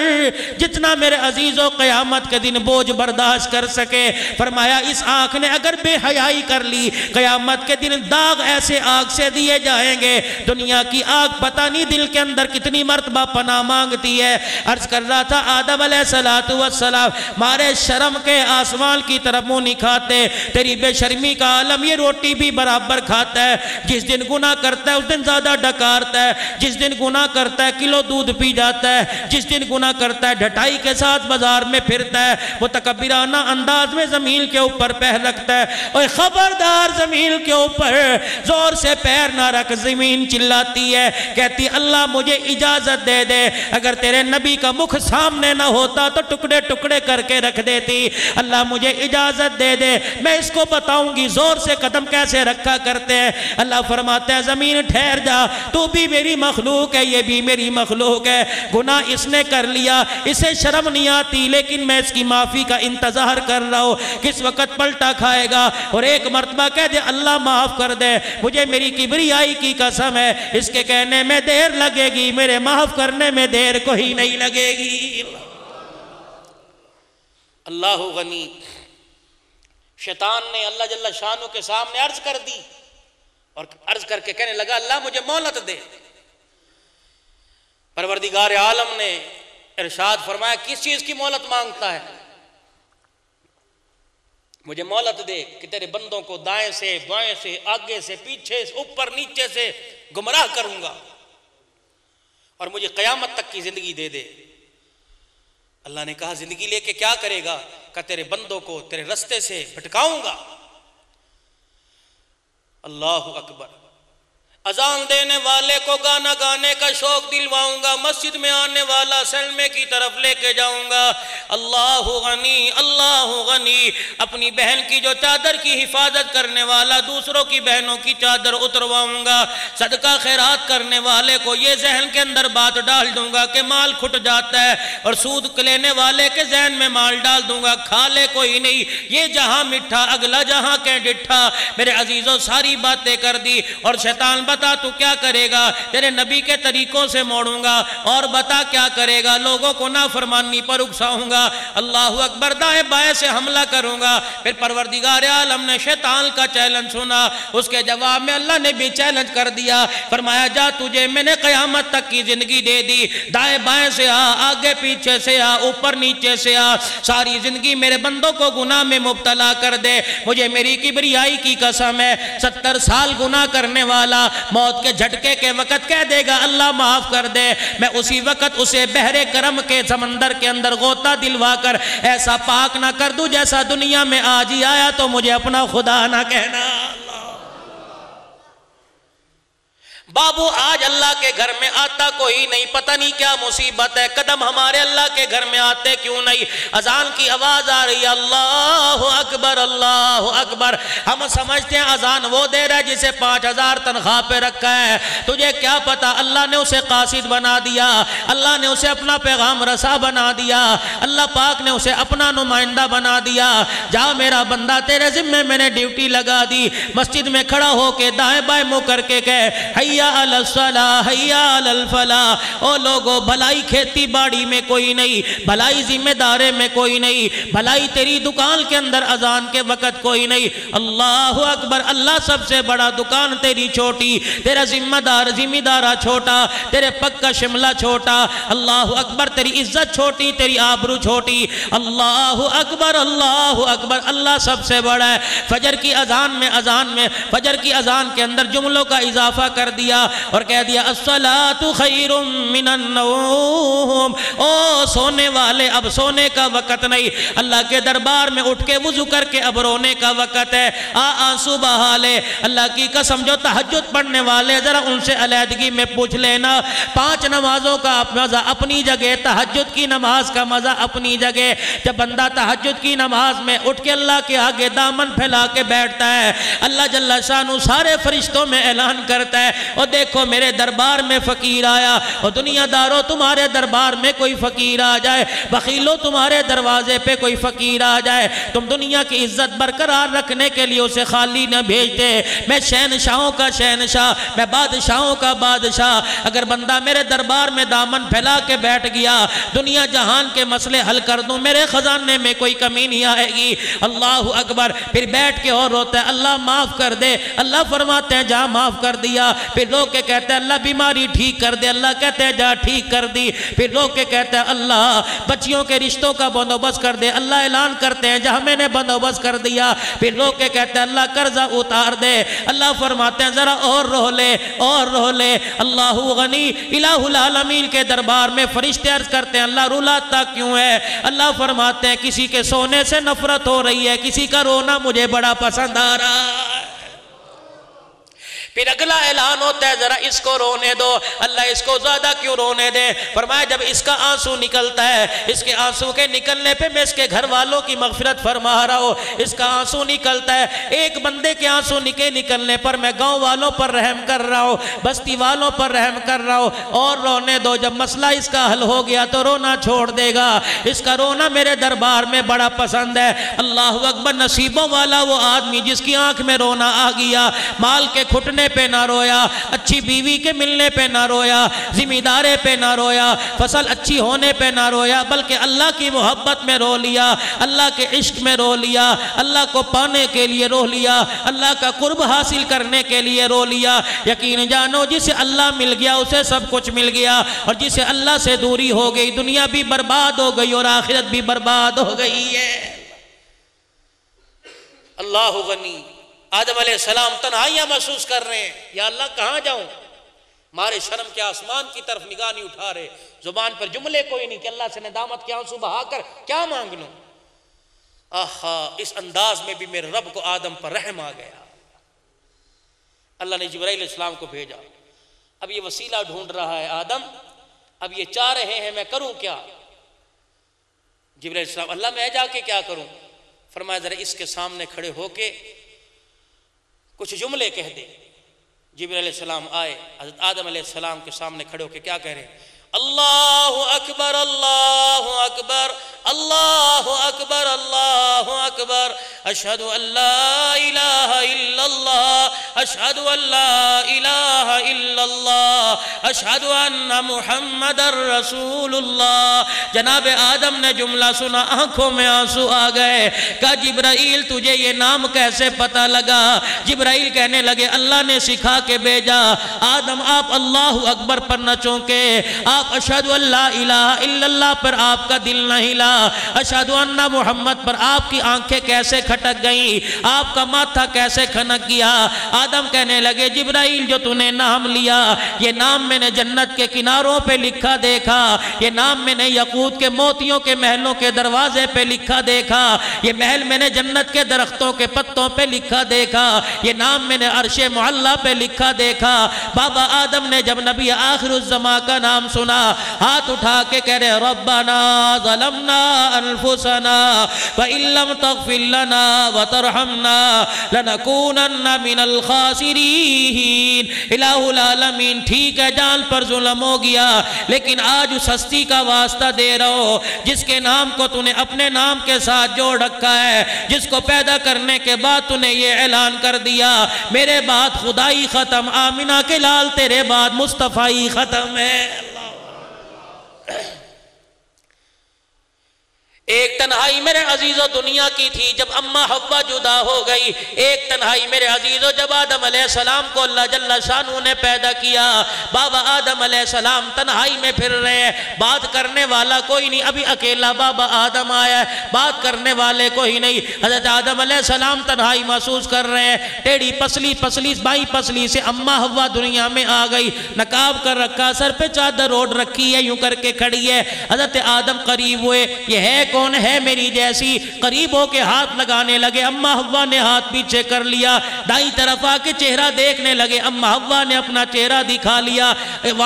جتنا میرے عزیزوں قیامت کے دن بوجھ برداشت کر سکے۔ فرمایا اس آنکھ نے اگر بے حیائی کر لی، قیامت کے دن داغ ایسے آنکھ سے دیے جائیں گے، دنیا کی آنکھ پتہ نہیں دل کے اندر کتنی مرتبہ پناہ مانگتی ہے۔ عرض کر رہا تھا آدم علیہ السلام مارے شرم کے آسمان کی طرف منہ نہیں کھاتے، تیری بے شرمی کا عالم یہ روٹی بھی برابر کھاتا ہے، جس دن گناہ کرتا ہے اس دن زیادہ ڈکارتا ہے، جس دن گناہ کرتا ہے کلو دودھ پی جاتا ہے، جس دن گناہ کرتا ہے ڈھٹائی کے ساتھ بازار میں پھرتا ہے، متکبرانہ انداز میں زمین کے اوپر پیر رکھتا ہے۔ اور خبردار زمین کے اوپر زور سے پیر نہ رکھ، زمین چلاتی ہے، کہتی اللہ مجھے اجازت دے دے، اگر تیرے نبی کا مکھ سامنے نہ ہوتا تو ٹکڑے ٹکڑے کر کے رکھ دیتی، اللہ مجھے اجازت دے دے، میں اس کو بتاؤں گی زور سے قدم کیسے رکھا کرتے ہیں۔ اللہ فرماتا ہے زمین ٹھہر جا، تو بھی میری مخلوق ہے، یہ بھی میری مخلوق ہے، گناہ اس نے کر لیا، اسے شرم نہیں آتی، لیکن میں اس کی معافی کا انتظار کر رہا ہوں کس وقت پلٹا کھائے گا اور ایک مرتبہ کہہ دے اللہ معاف کر دے، مجھے میری کبریائی کی قسم ہے اس کے کہنے میں دیر لگے گی، میرے معاف کرنے میں دیر کوئی نہیں لگے گی۔ اللہ غنی، شیطان نے اللہ جل شانہ کے سامنے عرض کر دی اور عرض کر کے کہنے لگا اللہ مجھے مہلت دے۔ پروردگار عالم نے ارشاد فرمایا کس چیز کی مہلت مانگتا ہے؟ مجھے مہلت دے کہ تیرے بندوں کو دائیں سے بائیں سے آگے سے پیچھے سے اوپر نیچے سے گمراہ کروں گا اور مجھے قیامت تک کی زندگی دے دے۔ اللہ نے کہا زندگی لے کے کیا کرے گا؟ کہ تیرے بندوں کو تیرے رستے سے بھٹکاؤں گا۔ اللہ اکبر، اذان دینے والے کو گانا گانے کا شوق دلواؤں گا، مسجد میں آنے والا سلمے کی طرف لے کے جاؤں گا۔ اللہ غنی، اللہ غنی، اپنی بہن کی جو چادر کی حفاظت کرنے والا دوسروں کی بہنوں کی چادر اترواؤں گا۔ صدقہ خیرات کرنے والے کو یہ ذہن کے اندر بات ڈال دوں گا کہ مال کھٹ جاتا ہے، اور سود لینے والے کے ذہن میں مال ڈال دوں گا کھا لے کوئی نہیں، یہ جہاں مٹھا اگلا جہاں کہ ڈٹھا۔ میرے عزیزوں ساری باتیں کر دی اور شیطان بتا تو کیا کرے گا؟ تیرے نبی کے طریقوں سے موڑوں گا، اور بتا کیا کرے گا؟ لوگوں کو نافرمانی پر اکساؤں گا۔ اللہ اکبر، دائیں بائیں سے حملہ کروں گا۔ پھر پروردگار عالم نے شیطان کا چیلنج سنا، اس کے جواب میں اللہ نے بھی چیلنج کر دیا، فرمایا جا تجھے میں نے قیامت تک کی زندگی دے دی، دائیں بائیں سے آ، آگے پیچھے سے آ، اوپر نیچے سے آ، ساری زندگی میرے بندوں کو گناہ میں مبتلا کر دے۔ مجھے میری کبریائی کی قسم ہے 70 سال گناہ کرنے والا موت کے جھٹکے کے وقت کہہ دے گا اللہ معاف کر دے، میں اسی وقت اسے بحر کرم کے سمندر کے اندر غوطہ دلوا کر ایسا پاک نہ کر دوں جیسا دنیا میں آج ہی آیا تو مجھے اپنا خدا نہ کہنا۔ بابو آج اللہ کے گھر میں آتا کوئی نہیں، پتہ نہیں کیا مصیبت ہے، قدم ہمارے اللہ کے گھر میں آتے کیوں نہیں؟ اذان کی آواز آ رہی ہے اللہ اکبر اللہ اکبر، ہم سمجھتے ہیں اذان وہ دے رہا ہے جسے 5000 تنخواہ پہ رکھا ہے، تجھے کیا پتا اللہ نے اسے قاصد بنا دیا، اللہ نے اسے اپنا پیغام رسا بنا دیا، اللہ پاک نے اسے اپنا نمائندہ بنا دیا۔ جا میرا بندہ تیرے ذمے میں نے ڈیوٹی لگا دی، مسجد میں کھڑا ہو کے دائیں بائیں منہ کر کے کہے حی حیا علی الصلاح حیا علی الفلاح، او لوگو بھلائی کھیتی باڑی میں کوئی نہیں، بھلائی ذمہ دارے میں کوئی نہیں، بھلائی تیری دکان کے اندر اذان کے وقت کوئی نہیں۔ اللہ اکبر، اللہ سب سے بڑا، دکان تیری چھوٹی، تیرا ذمہ دارہ چھوٹا، تیرے پگ کا شملہ چھوٹا، اللہ اکبر، تیری عزت چھوٹی، تیری آبرو چھوٹی، اللہ اکبر اللہ اکبر، اللہ سب سے بڑا ہے۔ فجر کی اذان میں فجر کی اذان کے اندر جملوں کا اضافہ کر دیا اور کہہ دیا الصلاۃ خیر من النوم، او سونے والے اب سونے کا وقت نہیں، اللہ کے دربار میں اٹھ کے وضو کر کے اب رونے کا وقت ہے، آنسو بہا لے۔ اللہ کی قسم جو تہجد پڑھنے والے ذرا ان سے علیحدگی میں پوچھ لینا، 5 نمازوں کا مزہ اپنی جگہ، تہجد کی نماز کا مزہ اپنی جگہ۔ جب بندہ تہجد کی نماز میں اٹھ کے اللہ کے آگے دامن پھیلا کے بیٹھتا ہے، اللہ جل شانہ سارے فرشتوں میں اعلان کرتا ہے، اور دیکھو میرے دربار میں فقیر آیا، اور دنیا داروں تمہارے دربار میں کوئی فقیر آ جائے، بخیلوں تمہارے دروازے پہ کوئی فقیر آ جائے، تم دنیا کی عزت برقرار رکھنے کے لیے اسے خالی نہ بھیجتے۔ میں شہنشاہوں کا شہنشاہ، میں بادشاہوں کا بادشاہ، اگر بندہ میرے دربار میں دامن پھیلا کے بیٹھ گیا، دنیا جہان کے مسئلے حل کر دوں، میرے خزانے میں کوئی کمی نہیں آئے گی۔ اللہ اکبر، پھر بیٹھ کے اور روتا ہے اللہ معاف کر دے، اللہ فرماتے ہیں جا معاف کر دیا، پھر لوگ کے کہتے ہیں اللہ بیماری ٹھیک کر دے، اللہ کہتے ہیں جا ٹھیک کر دی، پھر لوگ کے کہتے ہیں اللہ بچیوں کے رشتوں کا بندوبست کر دے، اللہ اعلان کرتے ہیں جہاں میں نے بندوبست کر دیا، پھر لوگ کے کہتے ہیں اللہ قرضہ اتار دے، اللہ فرماتے ہیں ذرا اور رو لے اور رو لے۔ اللہ غنی، الہ العالمین کے دربار میں فرشتے عرض کرتے ہیں اللہ رلاتا کیوں ہے؟ اللہ فرماتے ہیں کسی کے سونے سے نفرت ہو رہی ہے، کسی کا رونا مجھے بڑا پسند آ رہا ہے۔ پھر اگلا اعلان ہوتا ہے ذرا اس کو رونے دو، اللہ اس کو زیادہ کیوں رونے دے؟ فرمایا جب اس کا آنسو نکلتا ہے، اس کے آنسو کے نکلنے پہ میں اس کے گھر والوں کی مغفرت فرما رہا ہوں، اس کا آنسو نکلتا ہے، ایک بندے کے آنسو نکلنے پر میں گاؤں والوں پر رحم کر رہا ہوں، بستی والوں پر رحم کر رہا ہوں، اور رونے دو، جب مسئلہ اس کا حل ہو گیا تو رونا چھوڑ دے گا، اس کا رونا میرے دربار میں بڑا پسند ہے۔ اللہ اکبر، نصیبوں والا وہ آدمی جس کی آنکھ میں رونا آ گیا، مال کے کھٹنے پہ نہ رویا، اچھی بیوی کے ملنے پہ نہ رویا، ذمہ دارے پہ نہ رویا، فصل اچھی ہونے پہ نہ رویا، بلکہ اللہ کی محبت میں رو لیا، اللہ کے عشق میں رو لیا، اللہ کو پانے کے لیے رو لیا، اللہ کا قرب حاصل کرنے کے لیے رو لیا۔ یقین جانو جسے اللہ مل گیا اسے سب کچھ مل گیا، اور جسے اللہ سے دوری ہو گئی دنیا بھی برباد ہو گئی اور آخرت بھی برباد ہو گئی ہے۔ اللہ غنی، آدم علیہ السلام تنہائیاں محسوس کر رہے ہیں، یا اللہ کہاں جاؤں؟ مارے شرم کے آسمان کی طرف نگاہ نہیں اٹھا رہے، زبان پر جملے کوئی نہیں کہ اللہ سے ندامت کے آنسو بہا کر کیا مانگ لوں۔ آہا، اس انداز میں بھی میرے رب کو آدم پر رحم آ گیا۔ اللہ نے جبرائیل علیہ السلام کو بھیجا، اب یہ وسیلہ ڈھونڈ رہا ہے آدم، اب یہ چاہ رہے ہیں میں کروں کیا؟ جبرائیل علیہ السلام، اللہ میں جا کے کیا کروں؟ فرمایا ذرا اس کے سامنے کھڑے ہو کے کچھ جملے کہہ دے۔ جبرائیل علیہ السلام آئے، حضرت آدم علیہ السلام کے سامنے کھڑے ہو کے کیا کہہ رہے ہیں؟ اللہ اکبر اللہ اکبر اللہ اکبر اللہ اکبر، اشہد ان لا الہ الا اللہ اشہد ان لا الہ الا اللہ اشہد ان محمد رسول اللہ۔ جناب آدم نے جملہ سنا، آنکھوں میں آنسو آ گئے، کہا جبرائیل تجھے یہ نام کیسے پتہ لگا؟ جبرائیل کہنے لگے اللہ نے سکھا کے بھیجا۔ آدم آپ اللہ اکبر پر نہ چونکے، آپ اشہد ان لا الہ الا اللہ پر آپ کا دل نہ ہلا، اشہد ان محمد پر آپ کی آنکھیں کیسے کھٹک گئیں، آپ کا ماتھا کیسے کھنک گیا؟ آدم کہنے لگے جبرائیل جو تو نے نام لیا، یہ نام میں نے جنت کے کناروں پہ لکھا دیکھا، یہ نام میں نے یاقوت کے موتیوں کے محلوں کے دروازے پہ لکھا دیکھا، یہ محل میں نے جنت کے درختوں کے پتوں پہ لکھا دیکھا، یہ نام میں نے عرش معلی پہ لکھا دیکھا۔ بابا آدم نے جب نبی آخر الزمان کا نام سنا، ہاتھ اٹھا کے کہہ رہے ربنا ظلمنا انفسنا وان لم تغفر لنا وترحمنا لنکونن من الخاسرین۔ الہ العالمین ٹھیک ہے جان پر ظلم ہو گیا، لیکن آج اس ہستی کا واسطہ دے رہا ہو جس کے نام کو تو نے اپنے نام کے ساتھ جوڑ رکھا ہے، جس کو پیدا کرنے کے بعد تو نے یہ اعلان کر دیا میرے بعد خدائی ختم، آمینہ کے لال تیرے بعد مصطفی ختم ہے۔ ایک تنہائی میرے عزیزو دنیا کی تھی جب اماں حوا جدا ہو گئی، ایک تنہائی میرے عزیزو جب آدم علیہ السلام کو اللہ جل شانہ نے پیدا کیا، بابا آدم علیہ السلام تنہائی میں پھر رہے ہیں، بات کرنے والا کوئی نہیں، ابھی اکیلا بابا آدم آیا ہے، بات کرنے والے کوئی نہیں۔ حضرت آدم علیہ السلام تنہائی محسوس کر رہے ہیں، ٹیڑھی پسلی بائی پسلی سے اماں حوا دنیا میں آ گئی، نقاب کر رکھا، سر پہ چادر اوڑھ رکھی ہے، یوں کر کے کھڑی ہے۔ حضرت آدم قریب ہوئے، یہ ہے کون ہے میری جیسی؟ قریب ہو کے ہاتھ لگانے لگے، اماں حوا نے ہاتھ پیچھے کر لیا، دائیں طرف آ کے چہرہ دیکھنے لگے، اماں حوا نے اپنا چہرہ دکھا لیا،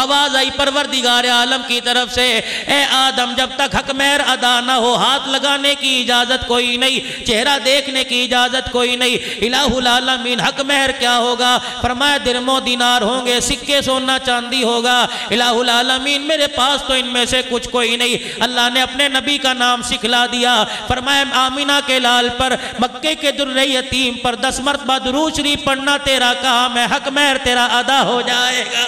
آواز آئی پروردگار عالم کی طرف سے، اے آدم جب تک حق مہر ادا نہ ہو ہاتھ لگانے کی اجازت کوئی نہیں، چہرہ دیکھنے کی اجازت کوئی نہیں۔ الہ العالمین حق مہر کیا ہوگا؟ فرمایا درم و دینار ہوں گے، سکے سونا چاندی ہوگا۔ الہ العالمین میرے پاس تو ان میں سے کچھ کوئی نہیں۔ اللہ نے اپنے نبی کا نام سکھلا دیا، فرمایا آمینہ کے لال پر، مکے کے در یتیم پر 10 مرتبہ درود شریف پڑھنا تیرا کام ہے، حق مہر تیرا ادا ہو جائے گا۔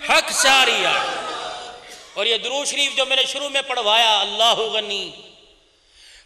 حق شاریہ اور یہ درود شریف جو میں نے شروع میں پڑھوایا، اللہ غنی،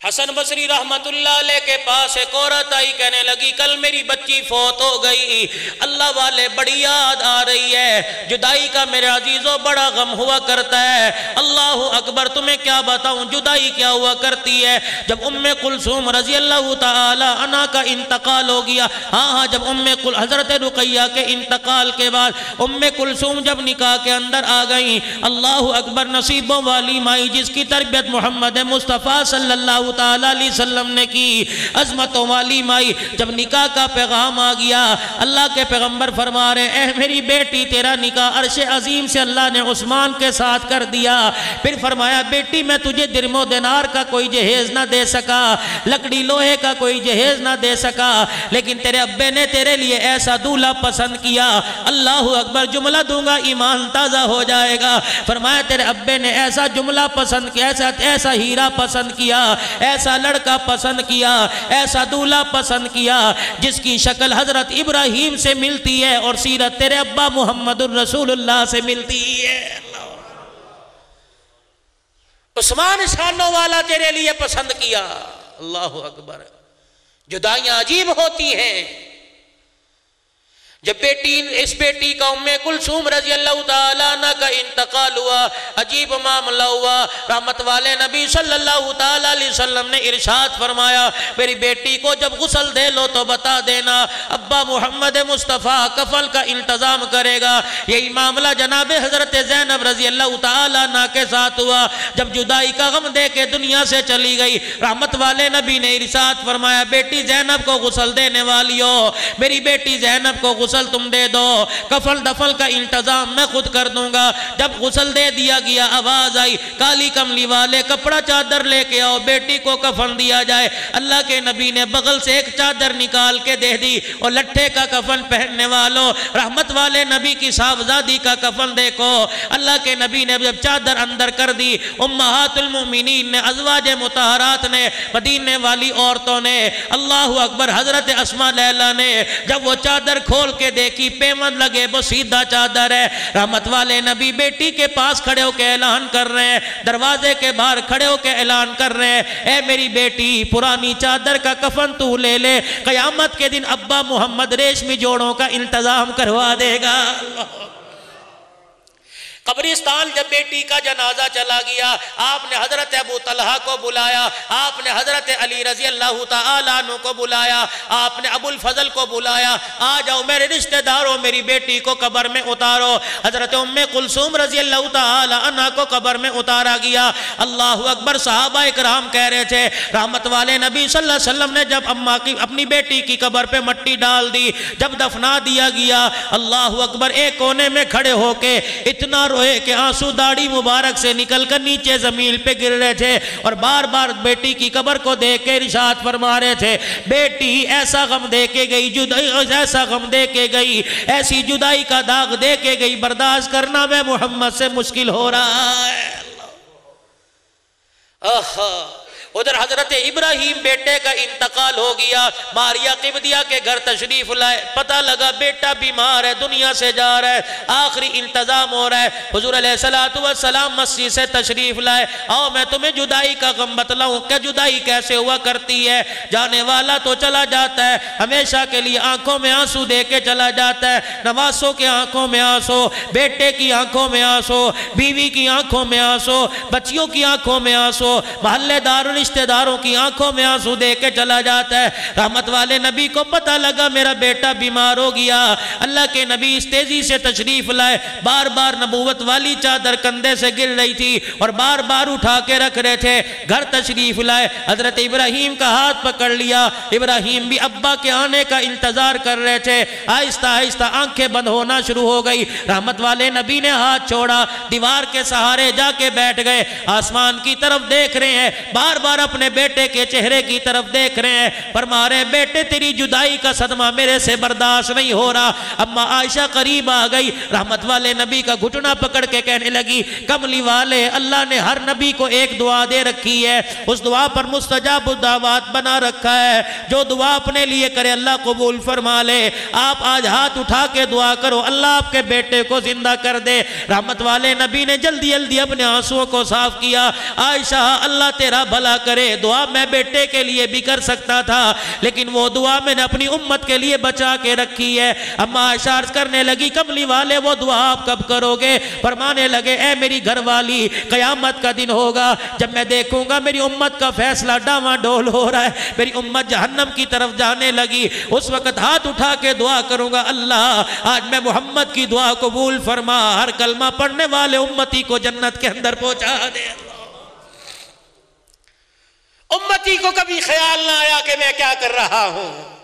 حسن بصری رحمت اللہ علیہ کے پاس ایک عورت آئی، کہنے لگی کل میری بچی فوت ہو گئی، اللہ والے بڑی یاد آ رہی ہے، جدائی کا میرے عزیزوں بڑا غم ہوا کرتا ہے۔ اللہ اکبر، تمہیں کیا بتاؤں جدائی کیا ہوا کرتی ہے۔ جب ام کلثوم رضی اللہ تعالی عنہا کا انتقال ہو گیا، ہاں جب حضرت رقیہ کے انتقال کے بعد ام کلثوم جب نکاح کے اندر آ گئیں، اللہ اکبر، نصیبوں والی مائی جس کی تربیت محمد مصطفیٰ صلی اللہ تعالیٰ علیہ وسلم نے کی، عظمتوں والی مائی، جب نکاح کا پیغام آ گیا، اللہ کے پیغمبر فرما رہے ہیں اے میری بیٹی تیرا نکاح عرش عظیم سے اللہ نے عثمان کے ساتھ کر دیا۔ پھر فرمایا بیٹی میں تجھے درم و دینار کا کوئی جہیز نہ دے سکا، لکڑی لوہے کا کوئی جہیز نہ دے سکا، لیکن تیرے ابے نے تیرے لیے ایسا دولہا پسند کیا، اللہ اکبر، جملہ دوں گا ایمان تازہ ہو جائے گا۔ فرمایا تیرے ابے نے ایسا جملہ پسند کیا، ایسا ہیرا پسند کیا، ایسا لڑکا پسند کیا، ایسا دولہا پسند کیا جس کی شکل حضرت ابراہیم سے ملتی ہے اور سیرت تیرے ابا محمد الرسول اللہ سے ملتی ہے۔ عثمان شانوں والا تیرے لیے پسند کیا، اللہ اکبر۔ جدائیاں عجیب ہوتی ہیں۔ جب اس بیٹی کا ام کلثوم رضی اللہ تعالیٰ عنہ کا انتقال ہوا، عجیب معاملہ ہوا، رحمت والے نبی صلی اللہ تعالیٰ علیہ وسلم نے ارشاد فرمایا میری بیٹی کو جب غسل دے لو تو بتا دینا ابا محمد مصطفیٰ کفن کا انتظام کرے گا۔ یہی معاملہ جناب حضرت زینب رضی اللہ تعالیٰ عنہ کے ساتھ ہوا، جب جدائی کا غم دے کے دنیا سے چلی گئی، رحمت والے نبی نے ارشاد فرمایا بیٹی زینب کو غسل دینے والی ہو، میری بیٹی زینب کو غسل تم دے دو، کفن دفن کا انتظام میں خود کر دوں گا۔ جب غسل دے دیا گیا، آواز آئی کالی کملی والے کپڑا چادر لے کے آؤ، بیٹی کو کفن دیا جائے۔ اللہ کے نبی نے بغل سے ایک چادر نکال کے دے دی، اور لٹھے کا کفن پہننے والوں، رحمت والے نبی کی صاحبزادی کا کفن دیکھو۔ اللہ کے نبی نے جب چادر اندر کر دی، امہات المؤمنین نے، ازواج مطہرات نے، مدینے والی عورتوں نے، اللہ اکبر، حضرت اسماء لیلا نے جب وہ چادر کھول کے دیکھی، پیمن لگے وہ سیدھا چادر ہے۔ رحمت والے نبی بیٹی کے پاس کھڑے ہو کے اعلان کر رہے ہیں، دروازے کے باہر کھڑے ہو کے اعلان کر رہے ہیں اے میری بیٹی پرانی چادر کا کفن تو لے لے، قیامت کے دن ابا محمد ریشمی جوڑوں کا انتظام کروا دے گا۔ قبرستان جب بیٹی کا جنازہ چلا گیا، آپ نے حضرت ابو طلحہ کو بلایا، آپ نے حضرت علی رضی اللہ تعالیٰ عنہ کو بلایا، آپ نے ابو الفضل کو بلایا، آ جاؤ میرے رشتہ داروں، میری بیٹی کو قبر میں اتارو۔ حضرت ام کلثوم رضی اللہ تعالیٰ عنہ کو قبر میں اتارا گیا۔ اللہ اکبر، صحابہ اکرام کہہ رہے تھے رحمت والے نبی صلی اللہ علیہ وسلم نے جب اماں کی اپنی بیٹی کی قبر پہ مٹی ڈال دی، جب دفنا دیا گیا، اللہ اکبر، ایک کونے میں کھڑے ہو کے اتنا روئے کہ آنسو داڑھی مبارک سے نکل کر نیچے زمین پہ گر رہے تھے، اور بار بار بیٹی کی قبر کو دیکھ کے ارشاد فرما رہے تھے، بیٹی ایسا غم دے کے گئی، جدائی ایسا غم دے کے گئی، ایسی جدائی کا داغ دے کے گئی، برداشت کرنا میں محمد سے مشکل ہو رہا ہے۔ ادھر حضرت ابراہیم بیٹے کا انتقال ہو گیا، ماریا قبطیہ کے گھر تشریف لائے، پتہ لگا بیٹا بیمار ہے، دنیا سے جا رہا ہے، آخری انتظام ہو رہا ہے۔ حضور علیہ السلام مسجد سے تشریف لائے، آؤ میں تمہیں جدائی کا غم بتلاؤں کہ جدائی کیسے ہوا کرتی ہے۔ جانے والا تو چلا جاتا ہے، ہمیشہ کے لیے آنکھوں میں آنسو دے کے چلا جاتا ہے، نواسوں کے آنکھوں میں آنسو، بیٹے کی آنکھوں میں آنسو، بیوی کی آنکھوں میں آنسو، بچیوں کی آنکھوں میں آنسو، محلے دار رشتہ داروں کی آنکھوں میں آنسو دے کے چلا جاتا ہے۔ رحمت والے نبی کو پتہ لگا میرا بیٹا بیمار ہو گیا، اللہ کے نبی اس تیزی سے تشریف لائے، بار بار نبوت والی چادر کندھے سے گر رہی تھی اور بار بار اٹھا کے رکھ رہے تھے، گھر تشریف لائے، حضرت ابراہیم کا ہاتھ پکڑ لیا، ابراہیم بھی ابا کے آنے کا انتظار کر رہے تھے، آہستہ آہستہ آنکھیں بند ہونا شروع ہو گئی۔ رحمت والے نبی نے ہاتھ چھوڑا، دیوار کے سہارے جا کے بیٹھ گئے، آسمان کی طرف دیکھ رہے ہیں، بار بار اپنے بیٹے کے چہرے کی طرف دیکھ رہے ہیں، فرما رہے ہیں بیٹے تیری جدائی کا صدمہ میرے سے برداشت نہیں ہو رہا۔ اما عائشہ قریب آ گئی، رحمت والے نبی کا گھٹنا پکڑ کے کہنے لگی، کملی والے، اللہ نے ہر نبی کو ایک دعا دے رکھی ہے، اس دعا پر مستجاب الدعوات بنا رکھا ہے، جو دعا اپنے لیے کرے اللہ قبول فرما لے۔ آپ آج ہاتھ اٹھا کے دعا کرو اللہ آپ کے بیٹے کو زندہ کر دے۔ رحمت والے نبی نے جلدی جلدی اپنے آنسوؤں کو صاف کیا، عائشہ اللہ تیرا بھلا کرے، دعا میں بیٹے کے لیے بھی کر سکتا تھا لیکن وہ دعا میں نے اپنی امت کے لیے بچا کے رکھی ہے۔ اما عائشہ عرض کرنے لگی کملی والے وہ دعا آپ کب کرو گے؟ فرمانے لگے اے میری گھر والی، قیامت کا دن ہوگا جب میں دیکھوں گا میری امت کا فیصلہ ڈاواں ڈول ہو رہا ہے، میری امت جہنم کی طرف جانے لگی، اس وقت ہاتھ اٹھا کے دعا کروں گا اللہ آج میں محمد کی دعا قبول فرما، ہر کلمہ پڑھنے والے امتی کو جنت کے اندر پہنچا دے۔ امتی کو کبھی خیال نہ آیا کہ میں کیا کر رہا ہوں،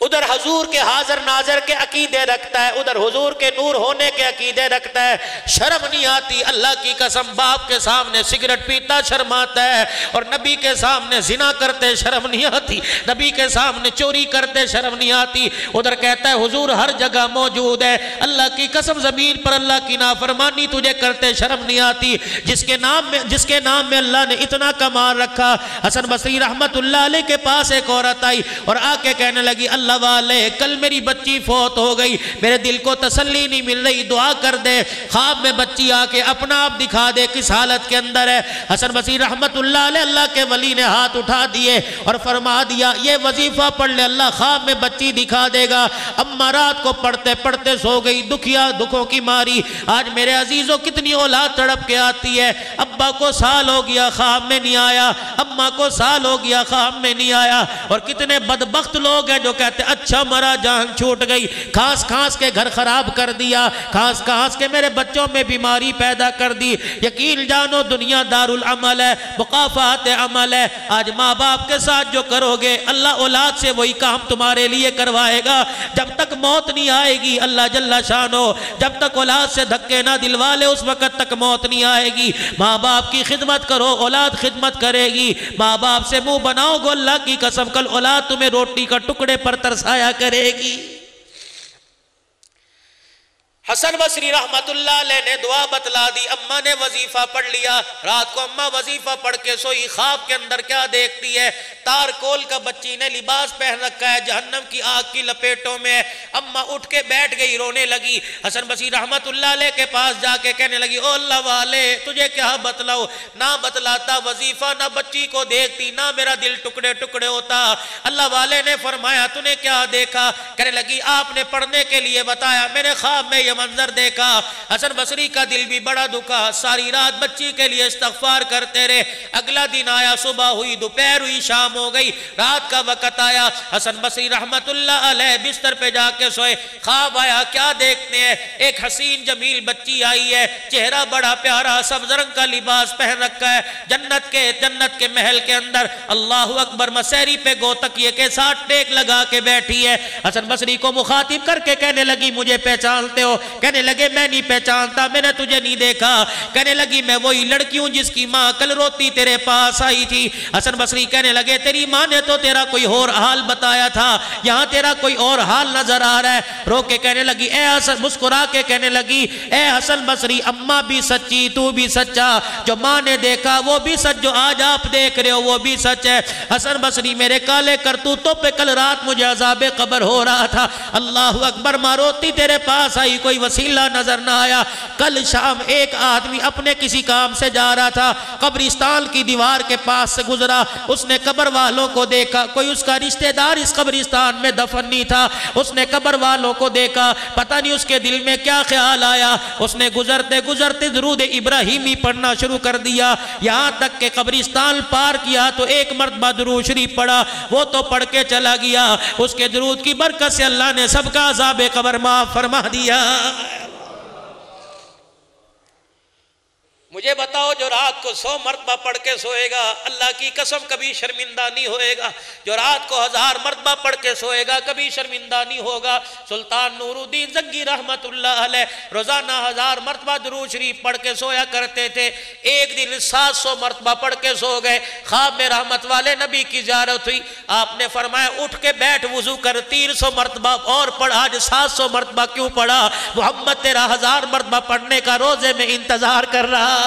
ادھر حضور کے حاضر ناظر کے عقیدے رکھتا ہے، ادھر حضور کے نور ہونے کے عقیدے رکھتا ہے، شرم نہیں آتی، اللہ کی قسم باپ کے سامنے سگریٹ پیتا شرم آتا ہے، اور نبی کے سامنے زنا کرتے شرم نہیں آتی، نبی کے سامنے چوری کرتے شرم نہیں آتی، ادھر کہتا ہے حضور ہر جگہ موجود ہے، اللہ کی قسم زمین پر اللہ کی نافرمانی تجھے کرتے شرم نہیں آتی، جس کے نام میں اللہ نے اتنا کمال رکھا۔ حسن بصری رحمت اللہ علیہ کے پاس ایک عورت آئی اور آ کے کہنے لگی اللہ والے کل میری بچی فوت ہو گئی، میرے دل کو تسلی نہیں مل رہی، دعا کر دے، خواب میں بچی آ کے اپنا آپ دکھا دے کس حالت کے اندر ہے۔ حسن بصری رحمت اللہ علیہ اللہ کے ولی نے ہاتھ اٹھا دیے اور فرما دیا یہ وظیفہ پڑھ لے اللہ خواب میں بچی دکھا دے گا۔ اما رات کو پڑھتے پڑھتے سو گئی، دکھوں کی ماری، آج میرے عزیزوں کتنی اولاد تڑپ کے آتی ہے، ابا کو سال ہو گیا خواب میں نہیں آیا، اما کو سال ہو گیا خواب میں نہیں آیا، اور کتنے بدبخت لوگ ہیں جو کہتے اچھا مرا جان چھوٹ گئی، کھانس کھانس کے گھر خراب کر دیا، کھانس کھانس کے میرے بچوں میں بیماری پیدا کر دی۔ یقین جانو دنیا دار العمل ہے، مقافات عمل ہے، آج ماں باپ کے ساتھ جو کرو گے اللہ اولاد سے وہی کام تمہارے لیے کروائے گا۔ جب تک موت نہیں آئے گی اللہ جل شانو، جب تک اولاد سے دھکے نہ دلوا لے اس وقت تک موت نہیں آئے گی۔ ماں باپ کی خدمت کرو اولاد خدمت کرے گی، ماں باپ سے منہ بناؤ گو اللہ کی قسم کل اولاد تمہیں روٹی کا ٹکڑے پر ترسایا کرے گی۔ حسن بصری رحمت اللہ علیہ نے دعا بتلا دی، اماں نے وظیفہ پڑھ لیا، رات کو اماں وظیفہ پڑھ کے سوئی، خواب کے اندر کیا دیکھتی ہے، تار کول کا بچی نے لباس پہن رکھا ہے، جہنم کی آگ کی لپیٹوں میں، اماں اٹھ کے بیٹھ گئی رونے لگی، حسن بصری رحمت اللہ علیہ کے پاس جا کے کہنے لگی او اللہ والے تجھے کیا بتلاؤ، نہ بتلاتا وظیفہ نہ بچی کو دیکھتی نہ میرا دل ٹکڑے ٹکڑے ہوتا۔ اللہ والے نے فرمایا تو نے کیا دیکھا؟ کہنے لگی آپ نے پڑھنے کے لیے بتایا، میرے خواب میں یہ منظر دیکھا حسن بصری کا دل بھی بڑا دکھا، ساری رات بچی کے لیے استغفار کرتے رہے۔ اگلا دن آیا، صبح ہوئی، دوپہر ہوئی، شام ہو گئی، رات کا وقت آیا، حسن بصری رحمت اللہ علیہ بستر پہ جا کے سوئے۔ خواب آیا، کیا دیکھتے ہیں؟ ایک حسین جمیل بچی آئی ہے، چہرہ بڑا پیارا، سبز رنگ کا لباس پہن رکھا ہے، جنت کے محل کے اندر، اللہ اکبر، مسیری پہ گو تکیے کے ساتھ ٹیک لگا کے بیٹھی ہے۔ حسن بصری کو مخاطب کر کے کہنے لگی مجھے پہچانتے ہو؟ کہنے لگے میں نہیں پہچانتا، میں نے تجھے نہیں دیکھا۔ کہنے لگی میں وہی لڑکی ہوں جس کی ماں کل روتی تیرے پاس آئی تھی۔ حسن بصری کہنے لگے تیری ماں نے تو تیرا کوئی اور حال بتایا تھا، یہاں تیرا کوئی اور حال نظر آ رہا ہے۔ رو کے کہنے لگی اے حسن، مسکرا کے کہنے لگی اے حسن بصری، اماں بھی سچی، تو بھی سچا، جو ماں نے دیکھا وہ بھی سچ، جو آج آپ دیکھ رہے ہو وہ بھی سچ ہے۔ حسن بصری میرے کالے کرتوتوں پہ کل رات مجھے عذاب قبر ہو رہا تھا، اللہ اکبر، ماں روتی تیرے پاس آئی، کوئی وسیلہ نظر نہ آیا۔ کل شام ایک آدمی اپنے کسی کام سے جا رہا تھا، قبرستان کی دیوار کے پاس سے گزرا، اس نے قبر والوں کو دیکھا، کوئی اس کا رشتہ دار اس قبرستان میں دفن نہیں تھا، اس نے قبر والوں کو دیکھا، پتہ نہیں اس کے دل میں کیا خیال آیا، اس نے گزرتے گزرتے درود ابراہیمی پڑھنا شروع کر دیا، یہاں تک کہ قبرستان پار کیا تو ایک مرتبہ درود شریف پڑھا، وہ تو پڑھ کے چلا گیا، اس کے درود کی برکت سے اللہ نے سب کا عذاب قبر معاف فرما دیا۔ مجھے بتاؤ جو رات کو 100 مرتبہ پڑھ کے سوئے گا اللہ کی قسم کبھی شرمندہ نہیں ہوئے گا، جو رات کو 1000 مرتبہ پڑھ کے سوئے گا کبھی شرمندہ نہیں ہوگا۔ سلطان نور الدین زنگی رحمت اللہ علیہ روزانہ 1000 مرتبہ درود شریف پڑھ کے سویا کرتے تھے، ایک دن 700 مرتبہ پڑھ کے سو گئے۔ خواب میں رحمت والے نبی کی زیارت ہوئی، آپ نے فرمایا اٹھ کے بیٹھ، وضو کر، 300 مرتبہ اور پڑھ، آج 700 مرتبہ کیوں پڑھا؟ محمد تیرا 1000 مرتبہ پڑھنے کا روزے میں انتظار کر رہا۔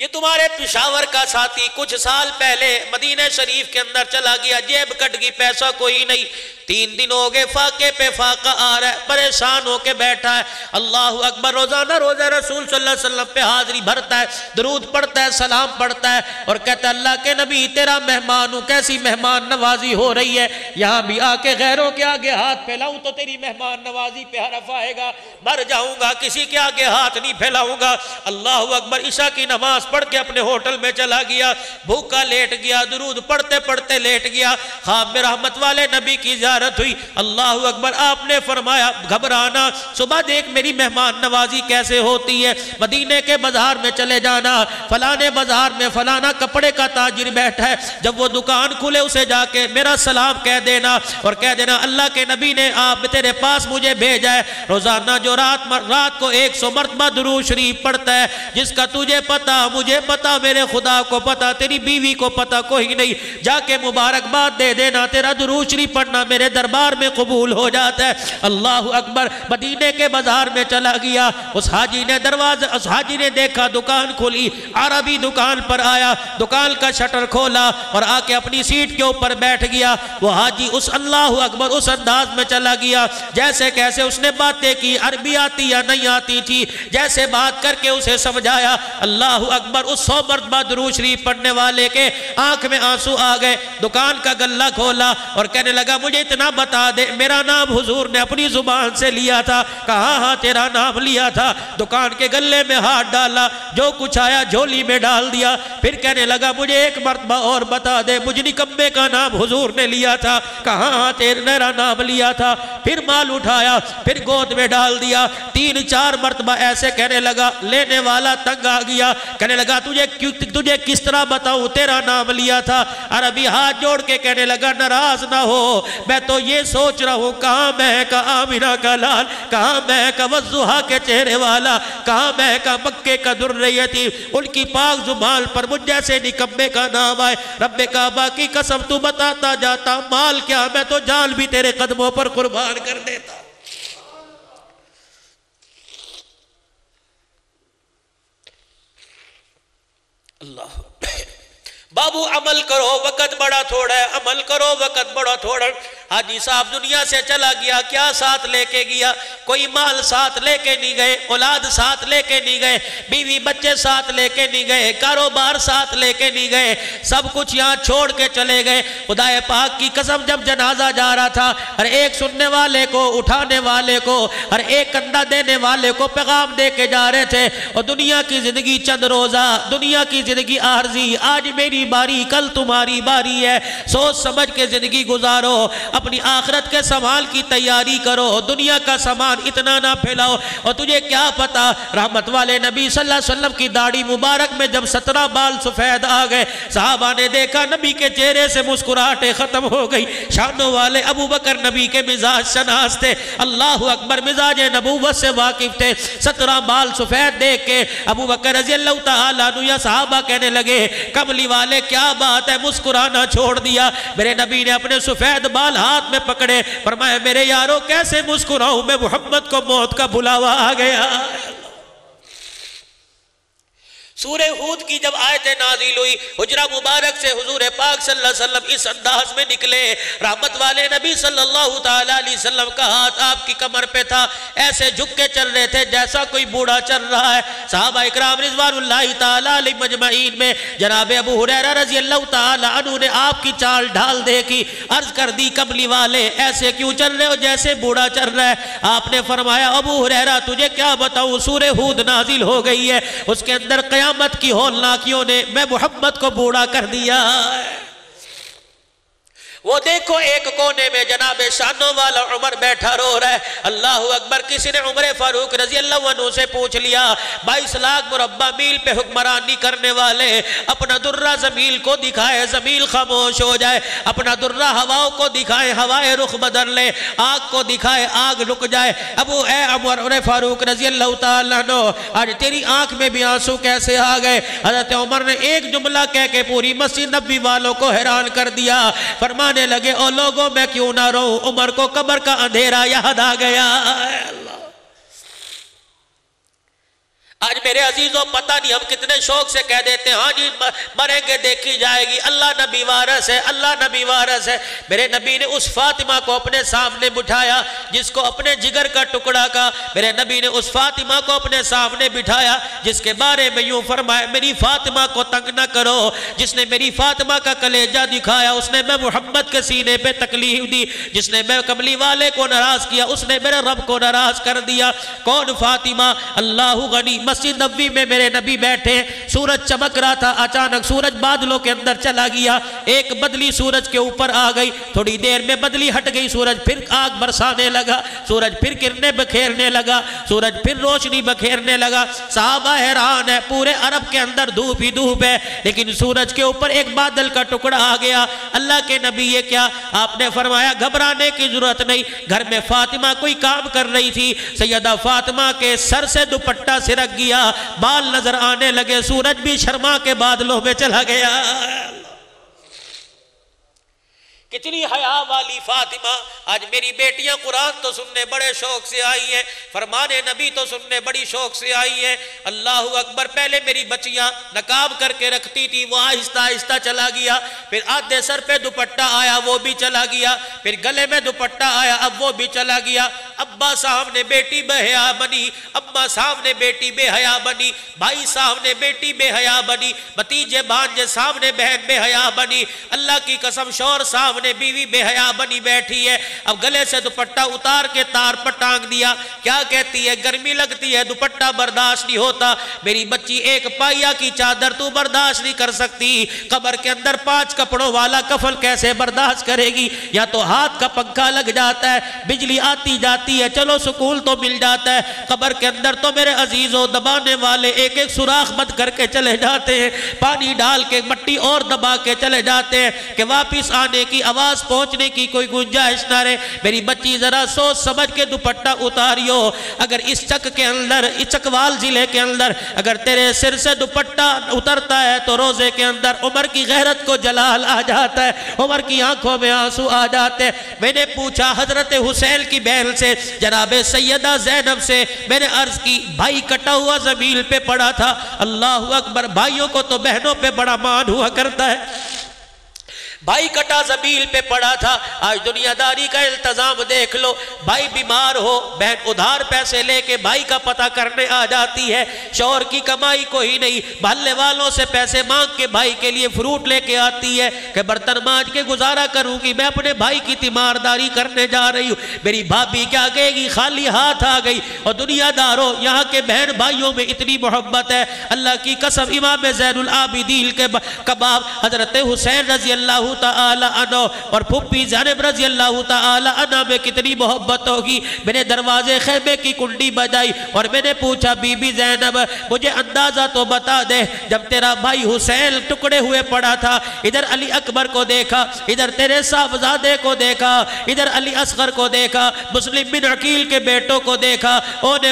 یہ تمہارے پشاور کا ساتھی کچھ سال پہلے مدینہ شریف کے اندر چلا گیا، جیب کٹ گئی، پیسہ کوئی نہیں، 3 دن ہو گئے، فاقے پہ فاقہ آ رہا ہے، پریشان ہو کے بیٹھا ہے، اللہ اکبر، روزانہ روزہ رسول صلی اللہ علیہ وسلم پہ حاضری بھرتا ہے، درود پڑھتا ہے، سلام پڑھتا ہے، اور کہتا ہے اللہ کے نبی تیرا مہمان ہوں، کیسی مہمان نوازی ہو رہی ہے، یہاں بھی آ کے غیروں کے آگے ہاتھ پھیلاؤں تو تیری مہمان نوازی پہ حرف آئے گا، مر جاؤں گا، کسی کے آگے ہاتھ نہیں پھیلاؤں گا۔ اللہ اکبر، عشاء کی نماز پڑھ کے اپنے ہوٹل میں چلا گیا، بھوکا لیٹ گیا، درود پڑھتے پڑھتے لیٹ گیا، خواب میں رحمت والے نبی کی زیارت ہوئی، اللہ اکبر، آپ نے فرمایا گھبرانا، صبح دیکھ میری مہمان نوازی کیسے ہوتی ہے، مدینے کے بازار میں چلے جانا، فلانے بازار میں فلانا کپڑے کا تاجر بیٹھا ہے، جب وہ دکان کھلے اسے جا کے میرا سلام کہہ دینا، اور کہہ دینا اللہ کے نبی نے آپ تیرے پاس مجھے بھیجا ہے۔ روزانہ جو رات کو 100 مرتبہ درود شریف پڑھتا ہے، جس کا تجھے پتا، مجھے پتا، میرے خدا کو پتا، تیری بیوی کو پتا، کوئی نہیں، جا کے مبارکباد دے دینا، تیرا درود شریف پڑھنا میرے دربار میں قبول ہو جاتا ہے۔ اللہ اکبر، مدینے کے بازار میں چلا گیا، اس حاجی نے دیکھا دکان کھلی، عربی دکان پر آیا، دکان کا شٹر کھولا اور آ کے اپنی سیٹ کے اوپر بیٹھ گیا۔ وہ حاجی اس اللہ اکبر اس انداز میں چلا گیا جیسے کیسے اس نے باتیں کی، عربی آتی یا نہیں آتی تھی، جیسے بات کر کے اسے سمجھایا، اللہ اکبر، اس 100 مرتبہ درود شریف پڑھنے والے کے آنکھ میں آنسو آ گئے، دکان کا گلہ کھولا اور کہنے لگا مجھے اتنا بتا دے، میرا نام حضور نے اپنی زبان سے لیا تھا؟ کہا ہاں تیرا نام لیا تھا۔ دکان کے گلے میں ہاتھ ڈالا، جو کچھ آیا جھولی میں ڈال دیا، پھر کہنے لگا مجھے ایک مرتبہ اور بتا دے، مجھ نکمے کا نام حضور نے لیا تھا؟ کہا ہاں تیرا نام لیا تھا۔ پھر مال اٹھایا، پھر گود میں ڈال دیا، 3-4 مرتبہ ایسے کہنے لگا، لینے والا تنگ آ گیا، کہنے لگا تجھے کس طرح بتاؤں تیرا نام لیا تھا؟ عربی ہاتھ جوڑ کے کہنے لگا ناراض نہ ہو، میں تو یہ سوچ رہا ہوں کہاں میں کا آمینہ کا لال، کہاں میں کا وضحا کے چہرے والا، کہاں میں کا مکے کا درریتی، ان کی پاک زبان پر مجھ جیسے نکمے کا نام آئے۔ رب کعبہ کی قسم تو بتاتا جاتا، مال کیا میں تو جان بھی تیرے قدموں پر قربان کر دیتا۔ اللہ بابو عمل کرو، وقت بڑا تھوڑا ہے، عمل کرو، وقت بڑا تھوڑا ہے۔ حاجی صاحب دنیا سے چلا گیا، کیا ساتھ لے کے گیا؟ کوئی مال ساتھ لے کے نہیں گئے، اولاد ساتھ لے کے نہیں گئے، بیوی بچے ساتھ لے کے نہیں گئے، کاروبار ساتھ لے کے نہیں گئے، سب کچھ یہاں چھوڑ کے چلے گئے۔ خدا پاک کی قسم جب جنازہ جا رہا تھا، ہر ایک سننے والے کو، اٹھانے والے کو، ہر ایک کندھا دینے والے کو پیغام دے کے جا رہے تھے، اور دنیا کی زندگی چند روزہ، دنیا کی زندگی عارضی، آج میری باری کل تمہاری باری ہے، سوچ سمجھ کے زندگی گزارو، اپنی آخرت کے سامان کی تیاری کرو، دنیا کا سامان اتنا نہ پھیلاؤ۔ اور تجھے کیا پتا، رحمت والے نبی صلی اللہ علیہ وسلم کی داڑھی مبارک میں جب 17 بال سفید آ گئے، صحابہ نے دیکھا نبی کے چہرے سے مسکراہٹیں ختم ہو گئی۔ شانوں والے ابو بکر نبی کے مزاج شناس تھے، اللہ اکبر، مزاج نبوت سے واقف تھے۔ 17 بال سفید دیکھ کے ابو بکر رضی اللہ تعالیٰ عنہ یا صحابہ کہنے لگے، کملی والے کیا بات ہے، مسکرانا چھوڑ دیا؟ میرے نبی نے اپنے سفید بال ہاتھ میں پکڑے، فرمایا میرے یارو کیسے مسکراؤں میں، محمد کو موت کا بلاوا آ گیا۔ سورہ ہود کی جب آیتیں نازل ہوئی، حجرہ مبارک سے حضور پاک صلی اللہ علیہ وسلم اس انداز میں نکلے، رحمت والے نبی صلی اللہ تعالیٰ علیہ وسلم کا ہاتھ آپ کی کمر پہ تھا، ایسے جھک کے چل رہے تھے جیسا کوئی بوڑھا چل رہا ہے۔ صحابہ اکرام رضوان اللہ تعالیٰ علیہ مجمعین میں جناب ابو ہریرہ رضی اللہ تعالیٰ عنہ نے آپ کی چال ڈھال دیکھی، عرض کر دی کملی والے ایسے کیوں چل رہے ہو جیسے بوڑھا چل رہا ہے؟ آپ نے فرمایا ابو ہریرہ تجھے کیا بتاؤں، سورہ ہود نازل ہو گئی ہے، اس کے اندر قیامت کی ہولناکیوں نے میں محمد کو بوڑھا کر دیا ہے۔ وہ دیکھو ایک کونے میں جناب شانوں والا عمر بیٹھا رو رہا ہے، اللہ اکبر۔ کسی نے عمر فاروق رضی اللہ عنہ سے پوچھ لیا، 22 لاکھ مربع میل پہ حکمرانی کرنے والے، اپنا درہ زمین کو دکھائے زمین خاموش ہو جائے، اپنا درہ ہواؤں کو دکھائے ہوائے رخ بدل لے، آگ کو دکھائے آگ رک جائے۔ اے عمر فاروق رضی اللہ تعالیٰ عنہ، آج تیری آنکھ میں بھی آنسو کیسے آ گئے؟ حضرت عمر نے ایک جملہ کہہ کے پوری مسجد نبوی والوں کو حیران کر دیا، فرمانے لگے او لوگوں میں کیوں نہ رہوں، عمر کو قبر کا اندھیرا یاد آ گیا۔ آج میرے عزیزوں پتہ نہیں ہم کتنے شوق سے کہہ دیتے ہیں ہاں جی مریں گے دیکھی جائے گی، اللہ نبی وارث ہے، اللہ نبی وارث ہے۔ میرے نبی نے اس فاطمہ کو اپنے سامنے بٹھایا جس کو اپنے جگر کا ٹکڑا کا، میرے نبی نے اس فاطمہ کو اپنے سامنے بٹھایا جس کے بارے میں یوں فرمایا میری فاطمہ کو تنگ نہ کرو، جس نے میری فاطمہ کا کلیجہ دکھایا اس نے میں محمد کے سینے پہ تکلیف دی، جس نے میں کملی والے کو ناراض کیا اس نے میرے رب کو ناراض کر دیا۔ کون فاطمہ؟ اللہ غنی۔ مسجد نبوی میں میرے نبی بیٹھے، سورج چمک رہا تھا، اچانک سورج بادلوں کے اندر چلا گیا، ایک بدلی سورج کے اوپر آ گئی، تھوڑی دیر میں بدلی ہٹ گئی، سورج پھر آگ برسانے لگا، سورج پھر کرنے بکھیرنے لگا، سورج پھر روشنی بکھیرنے لگا۔ صحابہ حیران ہے، پورے عرب کے اندر دھوپ ہی دھوپ ہے، لیکن سورج کے اوپر ایک بادل کا ٹکڑا آ گیا۔ اللہ کے نبی یہ کیا؟ آپ نے فرمایا گھبرانے کی ضرورت نہیں، گھر میں فاطمہ کوئی کام کر رہی تھی، سیدہ فاطمہ کے سر سے دوپٹہ سرک گیا، بال نظر آنے لگے، سورج بھی شرما کے بادلوں میں چلا گیا۔ کتنی حیا والی فاطمہ! آج میری بیٹیاں قرآن تو سننے بڑے شوق سے آئی ہیں، فرمان نبی تو سننے بڑی شوق سے آئی ہیں۔ اللہ اکبر! پہلے میری بچیاں نقاب کر کے رکھتی تھی، وہ آہستہ آہستہ چلا گیا، پھر آدھے سر پہ دوپٹہ آیا وہ بھی چلا گیا، پھر گلے میں دوپٹہ آیا اب وہ بھی چلا گیا۔ ابا سامنے بیٹی بے حیا بنی، اماں سامنے بیٹی بے حیا بنی، بھائی سامنے بیٹی بے حیا بنی، بھتیجے بھانجے سامنے بہن بے حیا بنی۔ اللہ کی قسم شوہر سامنے بیوی بے حیا بنی بیٹھی ہے، اب گلے سے دوپٹہ اتار کے تار پر ٹانگ دیا، کیا کہتی ہے گرمی لگتی ہے دوپٹہ برداشت نہیں ہوتا، میری بچی ایک پائیا کی چادر تو برداشت نہیں کر سکتی، قبر کے اندر 5 کپڑوں والا کفن کیسے برداشت کرے گی؟ یا تو ہاتھ کا پنکھا لگ جاتا ہے، بجلی آتی جاتی ہے، چلو سکون تو مل جاتا ہے، قبر کے اندر تو میرے عزیزوں دبانے والے ایک ایک سوراخ بند کر کے چلے جاتے ہیں، پانی ڈال کے مٹی اور دبا کے چلے جاتے ہیں کہ واپس آنے کی آواز پہنچنے کی کوئی گنجائش نہ رہے۔ میری بچی ذرا سوچ سمجھ کے دوپٹہ اتاریو، اگر اس چک کے اندر، اس چکوال ضلع کے اندر اگر تیرے سر سے دوپٹہ اترتا ہے تو روزے کے اندر عمر کی غیرت کو جلال آ جاتا ہے، عمر کی آنکھوں میں آنسو آ جاتے ہیں۔ میں نے پوچھا حضرت حسین کی بہن سے، جناب سیدہ زینب سے، میں نے عرض کی بھائی کٹا ہوا زمین پہ پڑا تھا، اللہ اکبر! بھائیوں کو تو بہنوں پہ بڑا مان ہوا کرتا ہے، بھائی کٹا زمین پہ پڑا تھا، آج دنیا داری کا التزام دیکھ لو، بھائی بیمار ہو بہن ادھار پیسے لے کے بھائی کا پتہ کرنے آ جاتی ہے، شوہر کی کمائی کوئی نہیں، محلے والوں سے پیسے مانگ کے بھائی کے لیے فروٹ لے کے آتی ہے کہ برتن مانج کے گزارا کروں گی، میں اپنے بھائی کی تیمارداری کرنے جا رہی ہوں، میری بھابھی کیا کہے گی، خالی ہاتھ آ گئی۔ اور دنیا داروں یہاں کے بہن بھائیوں میں اتنی محبت ہے، اللہ کی قسم امام زین العابدین کے کباب حضرت حسین رضی اللہ تعالی عنہ اور پھپھی زینب رضی اللہ تعالی عنہ میں کتنی محبت ہوگی۔ میں نے دروازے خیمے کی کنڈی بجائی اور میں نے پوچھا بی بی زینب مجھے اندازہ تو بتا دے، جب تیرا بھائی حسین ٹکڑے ہوئے پڑا تھا، ادھر علی اکبر کو دیکھا، ادھر تیرے صاحبزادے کو دیکھا، ادھر علی اصغر کو دیکھا، مسلم بن عقیل کے بیٹوں کو دیکھا، اون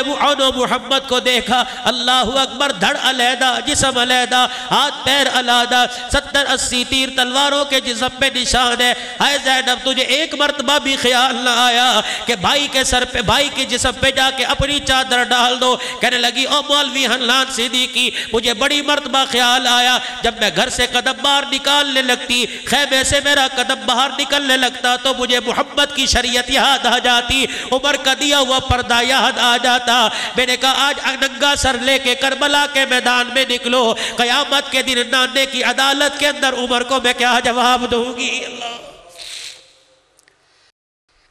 محمد کو دیکھا، اللہ اکبر، دھڑ علیحدہ جسم علیحدہ، ہاتھ پیر علیحدہ، 70-80 تیر تلواروں کے جسم پہ نشان ہے۔ اے زینب تجھے ایک مرتبہ بھی خیال نہ آیا کہ بھائی کے سر پہ، بھائی کے جسم پہ جا کے اپنی چادر ڈال دو؟ کہنے لگی او مولوی حنان صدیقی مجھے بڑی مرتبہ خیال آیا، جب میں گھر سے قدم باہر نکالنے لگتی، خیمے سے میرا قدم باہر نکلنے لگتا تو مجھے محمد کی شریعت یاد آ جاتی، عمر کا دیا ہوا پردہ یاد آ جاتا۔ میں نے کہا آج ننگا سر لے کے کربلا کے میدان میں نکلو، قیامت کے دن نانے کی عدالت کے اندر عمر کو میں کیا جواب دوں گی؟ اللہ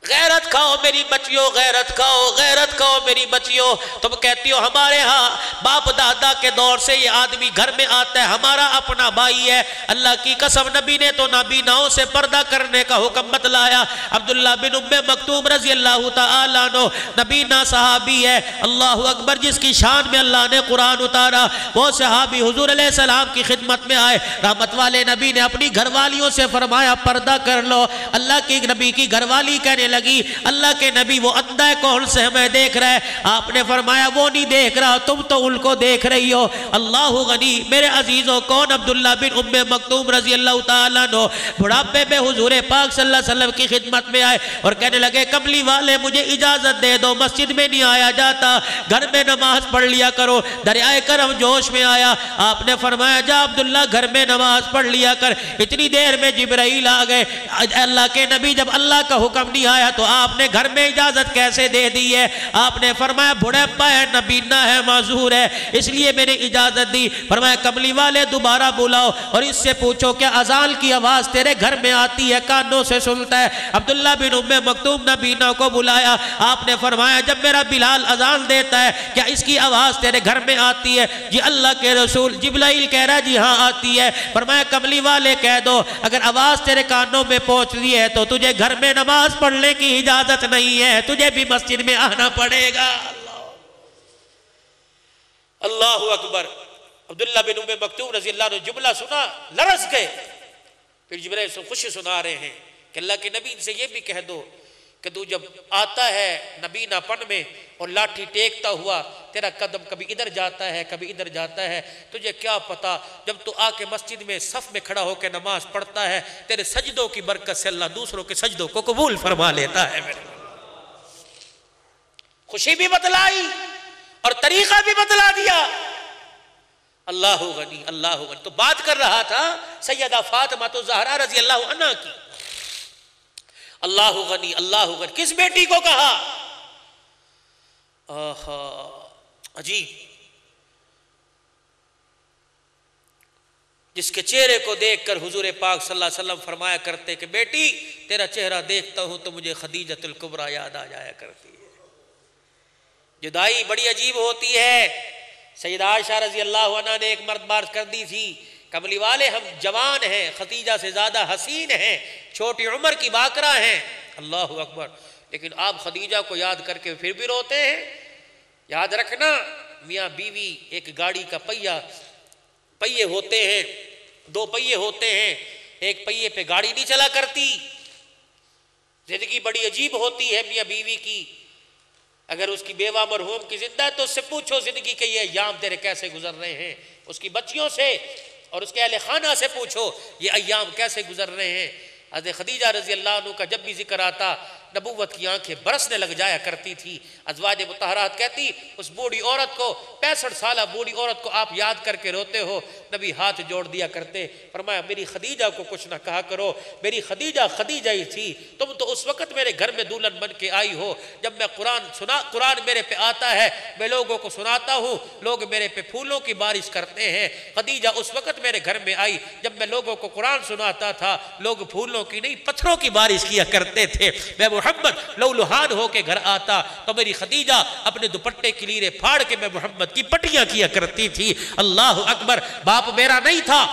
غیرت کھاؤ میری بچیوں، غیرت کھاؤ، غیرت کھاؤ میری بچیوں۔ تم کہتی ہو ہمارے ہاں باپ دادا کے دور سے یہ آدمی گھر میں آتا ہے، ہمارا اپنا بھائی ہے۔ اللہ کی قسم نبی نے تو نابیناؤں سے پردہ کرنے کا حکم بتلایا۔ عبداللہ بن ام مکتوم رضی اللہ تعالیٰ عنہ نبینا صحابی ہے، اللہ اکبر، جس کی شان میں اللہ نے قرآن اتارا، وہ صحابی حضور علیہ السلام کی خدمت میں آئے، رحمت والے نبی نے اپنی گھر والیوں سے فرمایا پردہ کر لو۔ اللہ کی نبی کی گھر والی کہنے لگی اللہ کے نبی وہ اندھا ہے کون سے ہمیں دیکھ رہا ہے؟ آپ نے فرمایا وہ نہیں دیکھ رہا، تم تو ان کو دیکھ رہی ہو۔ اللہ غنی، میرے عزیزوں، کون؟ عبداللہ بن ام مکتوم رضی اللہ تعالیٰ عنہ بڑھاپے میں حضور پاک صلی اللہ علیہ وسلم کی خدمت میں آئے اور کہنے لگے کملی والے مجھے اجازت دے دو، مسجد میں نہیں آیا جاتا، گھر میں نماز پڑھ لیا کرو۔ دریائے کرم جوش میں آیا، آپ نے فرمایا جا عبداللہ گھر میں نماز پڑھ لیا کر۔ اتنی دیر میں جبرائیل آ گئے۔ اللہ کے نبی جب اللہ کا حکم نہیں آیا تو آپ نے گھر میں اجازت کیسے دے دی ہے؟ آپ نے فرمایا بڑھاپا ہے، نبینا ہے، معذور ہے، اس لیے میں نے اجازت دی۔ فرمایا کملی والے دوبارہ بلاؤ اور اس سے پوچھو کہ اذان کی آواز تیرے گھر میں آتی ہے، کانوں سے سنتا ہے؟ عبداللہ بن ام مکتوم نبینا کو بلایا، آپ نے فرمایا جب میرا بلال اذان دیتا ہے کیا اس کی آواز تیرے گھر میں آتی ہے؟ جی اللہ کے رسول۔ جبرائیل کہہ رہا ہے جی ہاں آتی ہے۔ فرمایا کملی والے کہہ دو اگر آواز تیرے کانوں میں پہنچ رہی ہے تو تجھے گھر میں نماز پڑھنے کی اجازت نہیں ہے، تجھے بھی مسجد میں آنا پڑے گا۔ اللہ اکبر۔ عبداللہ بن ام مکتوم رضی اللہ عنہ جملہ سنا لرز گئے، پھر جبرائیل سے خوشی سنا رہے ہیں کہ اللہ کے نبی سے یہ بھی کہہ دو کہ تو جب آتا ہے نبینا پن میں اور لاٹھی ٹیکتا ہوا تیرا قدم کبھی ادھر جاتا ہے کبھی ادھر جاتا ہے، تجھے کیا پتا جب تو آ کے مسجد میں صف میں کھڑا ہو کے نماز پڑھتا ہے تیرے سجدوں کی برکت سے اللہ دوسروں کے سجدوں کو قبول فرما لیتا ہے۔ میرے خوشی بھی بتلائی اور طریقہ بھی بتلا دیا۔ اللہ غنی، اللہ غنی۔ تو بات کر رہا تھا سیدہ فاطمہ تو زہرا رضی اللہ عنہ کی۔ اللہ غنی، اللہ غنی، کس بیٹی کو کہا؟ عجیب، جس کے چہرے کو دیکھ کر حضور پاک صلی اللہ علیہ وسلم فرمایا کرتے کہ بیٹی تیرا چہرہ دیکھتا ہوں تو مجھے خدیجۃ الکبریٰ یاد آ جایا کرتی ہے۔ جدائی بڑی عجیب ہوتی ہے۔ سیدہ عائشہ رضی اللہ عنہ نے ایک مرتبہ کر دی تھی کملی والے ہم جوان ہیں، خدیجہ سے زیادہ حسین ہیں، چھوٹی عمر کی باکرہ ہیں، اللہ اکبر، لیکن آپ خدیجہ کو یاد کر کے پھر بھی روتے ہیں۔ یاد رکھنا میاں بیوی ایک گاڑی کا پہیے ہوتے ہیں، دو پہیے ہوتے ہیں، ایک پہیے پہ گاڑی نہیں چلا کرتی۔ زندگی بڑی عجیب ہوتی ہے میاں بیوی کی۔ اگر اس کی بیوہ مرحوم کی زندہ ہے تو اس سے پوچھو زندگی کے یہ ایام تیرے کیسے گزر رہے ہیں، اس کی بچیوں سے اور اس کے اہل خانہ سے پوچھو یہ ایام کیسے گزر رہے ہیں۔ حضرت خدیجہ رضی اللہ عنہ کا جب بھی ذکر آتا نبوت کی آنکھیں برسنے لگ جایا کرتی تھی۔ ازواج مطہرات کہتی اس بوڑھی عورت کو، 65 سالہ بوڑھی عورت کو آپ یاد کر کے روتے ہو؟ نبی ہاتھ جوڑ دیا کرتے، فرمایا میری خدیجہ کو کچھ نہ کہا کرو، میری خدیجہ خدیجہ ہی تھی، تم تو اس وقت میرے گھر میں دلہن بن کے آئی ہو جب میں قرآن میرے پہ آتا ہے، میں لوگوں کو سناتا ہوں، لوگ میرے پہ پھولوں کی بارش کرتے ہیں۔ خدیجہ اس وقت میرے گھر میں آئی جب میں لوگوں کو قرآن سناتا تھا، لوگ پھولوں کی نہیں پتھروں کی بارش کیا کرتے تھے۔ میں محمد لولہان ہو کے گھر آتا تو میری خدیجہ اپنے دوپٹے کی لیرے پھاڑ کے میں محمد کی پٹیاں کیا کرتی تھی۔ اللہ اکبر۔ باپ میرا نہیں تھا،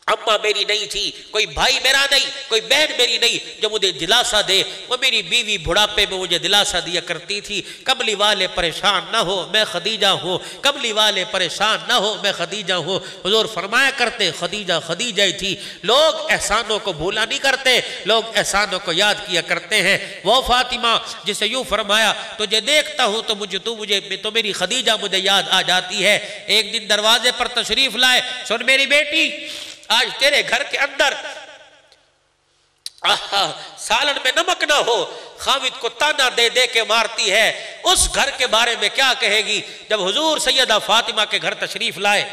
اماں میری نہیں تھی، کوئی بھائی میرا نہیں، کوئی بہن میری نہیں جو مجھے دلاسا دے، وہ میری بیوی بڑھاپے میں مجھے دلاسا دیا کرتی تھی، کملی والے پریشان نہ ہو میں خدیجہ ہوں، کملی والے پریشان نہ ہو میں خدیجہ ہوں۔ حضور فرمایا کرتے خدیجہ خدیجہ ہی تھی۔ لوگ احسانوں کو بھولا نہیں کرتے، لوگ احسانوں کو یاد کیا کرتے ہیں۔ وہ فاطمہ جسے یوں فرمایا تجھے دیکھتا ہوں تو میری خدیجہ مجھے یاد آ جاتی ہے۔ ایک دن دروازے پر تشریف لائے، سن میری بیٹی، آج تیرے گھر کے اندر سالن میں نمک نہ ہو، خامد کو تانا دے دے کے مارتی ہے، اس گھر کے بارے میں کیا کہے گی؟ جب حضور سیدہ فاطمہ کے گھر تشریف لائے،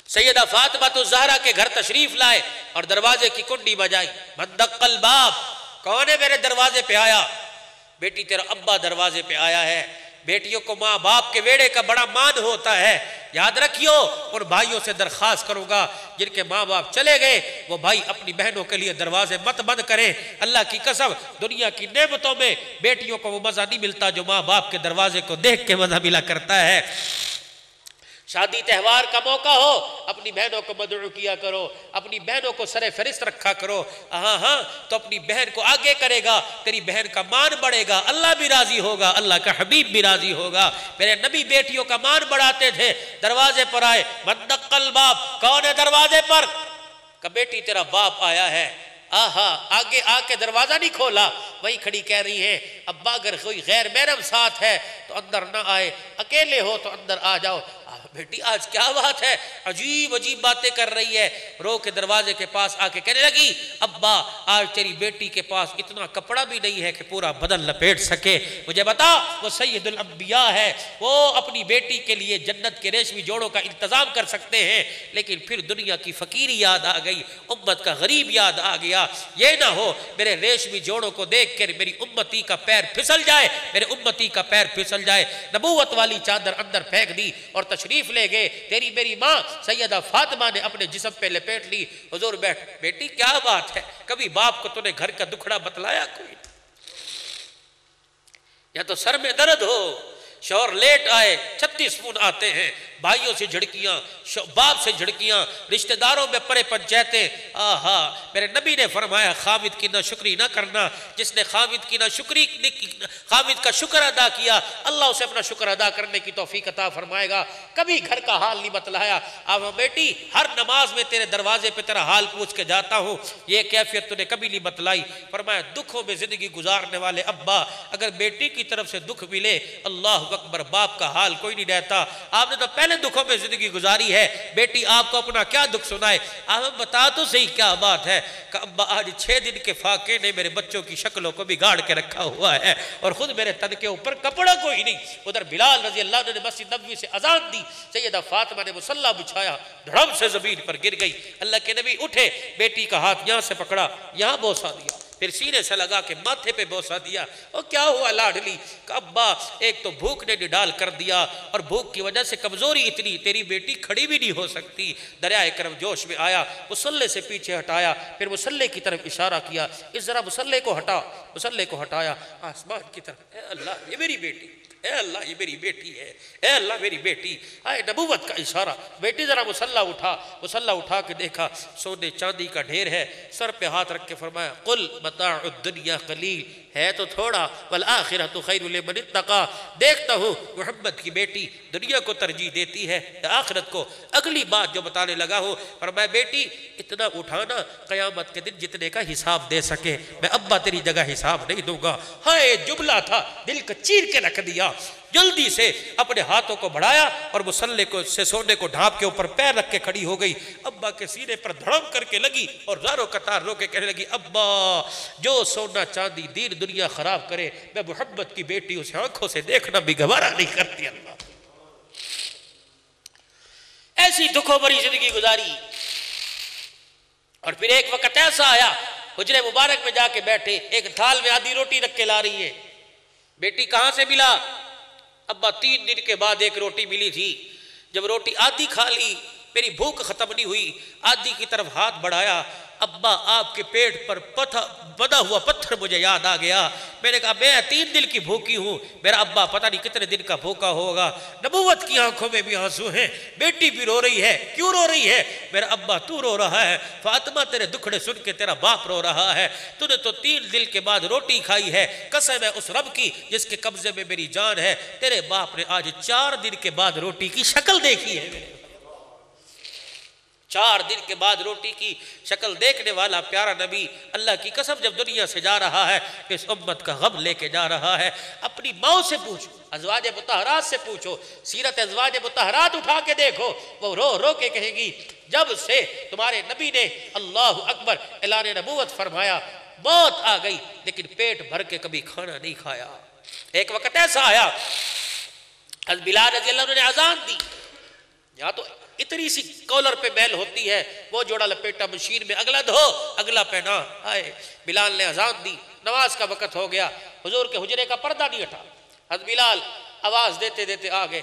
سیدہ فاطمہ تو زہرا کے گھر تشریف لائے اور دروازے کی کنڈی بجائی، من دق الباب، کون ہے میرے دروازے پہ آیا؟ بیٹی تیرا ابا دروازے پہ آیا ہے۔ بیٹیوں کو ماں باپ کے ویڑے کا بڑا مان ہوتا ہے، یاد رکھیو۔ اور بھائیوں سے درخواست کروں گا جن کے ماں باپ چلے گئے وہ بھائی اپنی بہنوں کے لیے دروازے مت بند کریں۔ اللہ کی قسم دنیا کی نعمتوں میں بیٹیوں کو وہ مزہ نہیں ملتا جو ماں باپ کے دروازے کو دیکھ کے مزہ ملا کرتا ہے۔ شادی تہوار کا موقع ہو اپنی بہنوں کو مدعو کیا کرو، اپنی بہنوں کو سر فہرست رکھا کرو۔ ہاں تو اپنی بہن کو آگے کرے گا، تیری بہن کا مان بڑھے گا، اللہ بھی راضی ہوگا، اللہ کا حبیب بھی راضی ہوگا۔ میرے نبی بیٹیوں کا مان بڑھاتے تھے۔ دروازے پر آئے، من دق الباب، کون ہے دروازے پر؟ کہ بیٹی تیرا باپ آیا ہے۔ آگے آ کے دروازہ نہیں کھولا، وہی کھڑی کہہ رہی ہے ابا اگر کوئی غیر محرم ساتھ ہے تو اندر نہ آئے، اکیلے ہو تو اندر آ جاؤ۔ بیٹی آج کیا بات ہے، عجیب عجیب باتیں کر رہی ہے۔ رو کے دروازے کے پاس آ کے کہنے لگی ابا آج تیری بیٹی کے پاس اتنا کپڑا بھی نہیں ہے کہ پورا بدن لپیٹ سکے، مجھے بتا وہ سید الانبیاء ہے، وہ اپنی بیٹی کے لیے جنت کے ریشمی جوڑوں کا انتظام کر سکتے ہیں، لیکن پھر دنیا کی فقیری یاد آ گئی، امت کا غریب یاد آ گیا۔ یہ نہ ہو میرے ریشمی جوڑوں کو دیکھ کر میری امتی کا پیر پھسل جائے، میرے امتی کا پیر پھسل جائے۔ نبوت والی چادر اندر پھینک دی اور تشریف لے گئے۔ تیری میری ماں سیدہ فاطمہ نے اپنے جسم پہ لپیٹ لی۔ حضور بیٹھ، بیٹی کیا بات ہے، کبھی باپ کو تو نے گھر کا دکھڑا بتلایا کوئی؟ یا تو سر میں درد ہو، شوہر لیٹ آئے، 36 فون آتے ہیں، بھائیوں سے جھڑکیاں، باپ سے جھڑکیاں، رشتہ داروں میں پرے پنچیتیں۔ میرے نبی نے فرمایا خامد کی ناشکری نہ کرنا، جس نے خامد کا شکر ادا کیا اللہ اسے اپنا شکر ادا کرنے کی توفیق عطا فرمائے گا۔ کبھی گھر کا حال نہیں بتلایا۔ اب بیٹی ہر نماز میں تیرے دروازے پہ تیرا حال پوچھ کے جاتا ہوں، یہ کیفیت تو نے کبھی نہیں بتلائی۔ فرمایا دکھوں میں زندگی گزارنے والے ابا اگر بیٹی کی طرف سے دکھ ملے، اللہ اکبر، باپ کا حال کوئی نہیں رہتا۔ آپ نے تو پہلے دکھوں میں زندگی گزاری ہے، بیٹی آپ کو اپنا کیا دکھ سنائے؟ آپ بتا تو صحیح کیا بات ہے کہ ابا آج 6 دن کے فاقے نے میرے بچوں کی شکلوں کو بگاڑ کے رکھا ہوا ہے اور خود میرے تن کے اوپر کپڑا کوئی نہیں۔ ادھر بلال رضی اللہ عنہ نے مسجد نبوی سے اذان دی، سیدہ فاطمہ نے مصلی بچھایا، دھڑم سے زمین پر گر گئی۔ اللہ کے نبی اٹھے، بیٹی کا ہاتھ یہاں سے پکڑا، یہاں بوسا دیا، پھر سینے سے لگا کے ماتھے پہ بوسا دیا۔ اور کیا ہوا لاڈلی؟ کہ ابا ایک تو بھوک نے نڈال کر دیا اور بھوک کی وجہ سے کمزوری اتنی، تیری بیٹی کھڑی بھی نہیں ہو سکتی۔ دریائے کرم جوش میں آیا، مصلی سے پیچھے ہٹایا، پھر مصلی کی طرف اشارہ کیا، اس ذرا مصلی کو ہٹا، مصلی کو ہٹایا، آسمان کی طرف، اے اللہ یہ میری بیٹی، اے اللہ یہ میری بیٹی ہے، اے اللہ میری بیٹی، آئے نبوت کا اشارہ۔ بیٹی ذرا مصلی اٹھا کے دیکھا، سونے چاندی کا ڈھیر ہے، سر پہ ہاتھ رکھ کے فرمایا قل متاع الدنیا قلیل ہے تو تھوڑا، والآخرۃ خیر لمن اتقی، دیکھتا ہوں محمد کی بیٹی دنیا کو ترجیح دیتی ہے آخرت کو۔ اگلی بات جو بتانے لگا ہوں، فرمایا بیٹی اتنا اٹھانا قیامت کے دن جتنے کا حساب دے سکے، میں ابا تیری جگہ حساب نہیں دوں گا۔ ہائے جملہ تھا، دل کو چیر کے رکھ دیا۔ جلدی سے اپنے ہاتھوں کو بڑھایا اور مصلے کو سے سونے کو ڈھانپ کے اوپر پیر رکھ کے کھڑی ہو گئی، ابا کے سینے پر دھڑم کر کے لگی اور زاروں قطار رو کے کہنے لگی ابا جو سونا چاندی دین دنیا خراب کرے، میں محمد کی بیٹی اسے آنکھوں سے دیکھنا بھی گوارا نہیں کرتی۔ اللہ ایسی دکھوں بھری زندگی گزاری، اور پھر ایک وقت ایسا آیا حجرے مبارک میں جا کے بیٹھے، ایک تھال میں آدھی روٹی رکھ کے لا رہی ہے۔ بیٹی کہاں سے ملا؟ ابا 3 دن کے بعد ایک روٹی ملی تھی، جب روٹی آدھی کھا لی میری بھوک ختم نہیں ہوئی، آدھی کی طرف ہاتھ بڑھایا، ابا آپ کے پیٹ پر بندھا ہوا پتھر مجھے یاد آ گیا۔ میں نے کہا میں 3 دن کی بھوکی ہوں، میرا ابا پتہ نہیں کتنے دن کا بھوکا ہوگا۔ نبوت کی آنکھوں میں بھی آنسو ہیں، بیٹی بھی رو رہی ہے، کیوں رو رہی ہے؟ میرا ابا تو رو رہا ہے، فاطمہ تیرے دکھڑے سن کے تیرا باپ رو رہا ہے، تو نے تو 3 دن کے بعد روٹی کھائی ہے، قسم ہے اس رب کی جس کے قبضے میں میری جان ہے، تیرے باپ نے آج 4 دن کے بعد روٹی کی شکل دیکھی ہے۔ 4 دن کے بعد روٹی کی شکل دیکھنے والا پیارا نبی اللہ کی قسم جب دنیا سے جا رہا ہے، اس امت کا غم لے کے جا رہا ہے۔ اپنی ماں سے پوچھو، ازواج مطہرات سے پوچھو، سیرت ازواج مطہرات اٹھا کے دیکھو، وہ رو رو کے کہیں گی جب سے تمہارے نبی نے اللہ اکبر اعلان نبوت فرمایا، موت آ گئی لیکن پیٹ بھر کے کبھی کھانا نہیں کھایا۔ ایک وقت ایسا آیا، حضرت بلال رضی اللہ عنہ نے اذان دی، یہاں تو اتنی سی کولر پہ میل ہوتی ہے، وہ جوڑا لپیٹا مشین میں، اگلا دھو اگلا پہنا۔ آئے بلال نے اذان دی، نماز کا وقت ہو گیا، حضور کے حجرے کا پردہ نہیں ہٹا، حضرت بلال آواز دیتے دیتے آگے،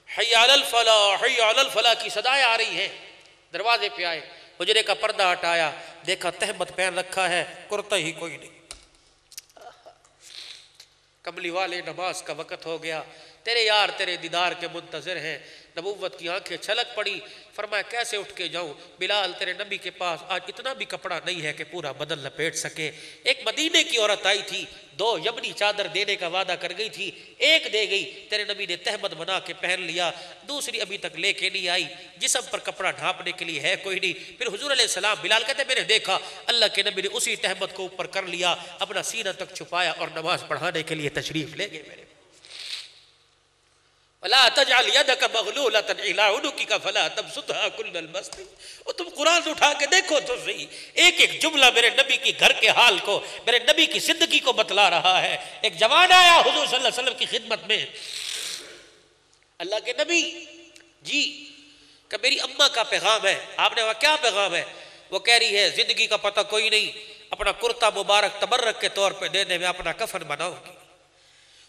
حی علی الفلاح حی علی الفلاح کی صدائیں آ رہی ہیں۔ دروازے پہ آئے، حجرے کا پردہ ہٹایا، دیکھا تہمت پہن رکھا ہے، کرتا ہی کوئی نہیں۔ کملی والے نماز کا وقت ہو گیا، تیرے یار تیرے دیدار کے منتظر ہیں۔ نبوت کی آنکھیں چھلک پڑی، فرمایا کیسے اٹھ کے جاؤں بلال، تیرے نبی کے پاس آج اتنا بھی کپڑا نہیں ہے کہ پورا بدن لپیٹ سکے۔ ایک مدینے کی عورت آئی تھی، 2 یمنی چادر دینے کا وعدہ کر گئی تھی، ایک دے گئی، تیرے نبی نے تہمت بنا کے پہن لیا، دوسری ابھی تک لے کے نہیں آئی، جسم پر کپڑا ڈھانپنے کے لیے ہے کوئی نہیں۔ پھر حضور علیہ السلام، بلال کہتے میں نے دیکھا اللہ کے نبی نے اسی تہمت کو اوپر کر لیا، اپنا سینہ تک چھپایا اور نماز پڑھانے کے لیے تشریف لے گئے۔ میرے وَلَا تَجْعَلْ يَدَكَ مَغْلُولَةً إِلَىٰ عُنُقِكَ فَلَا تَبْسُطْهَا كُلَّ الْبَسْطِ۔ اور تم قرآن اٹھا کے دیکھو تو صحیح، ایک ایک جملہ میرے نبی کی گھر کے حال کو، میرے نبی کی زندگی کو بتلا رہا ہے۔ ایک جوان آیا حضور صلی اللہ علیہ وسلم کی خدمت میں، اللہ کے نبی جی کہ میری اماں کا پیغام ہے۔ آپ نے کہا کیا پیغام ہے؟ وہ کہہ رہی ہے زندگی کا پتہ کوئی نہیں، اپنا کرتا مبارک تبرک کے طور پہ دے دے، میں اپنا کفن بناؤں گی۔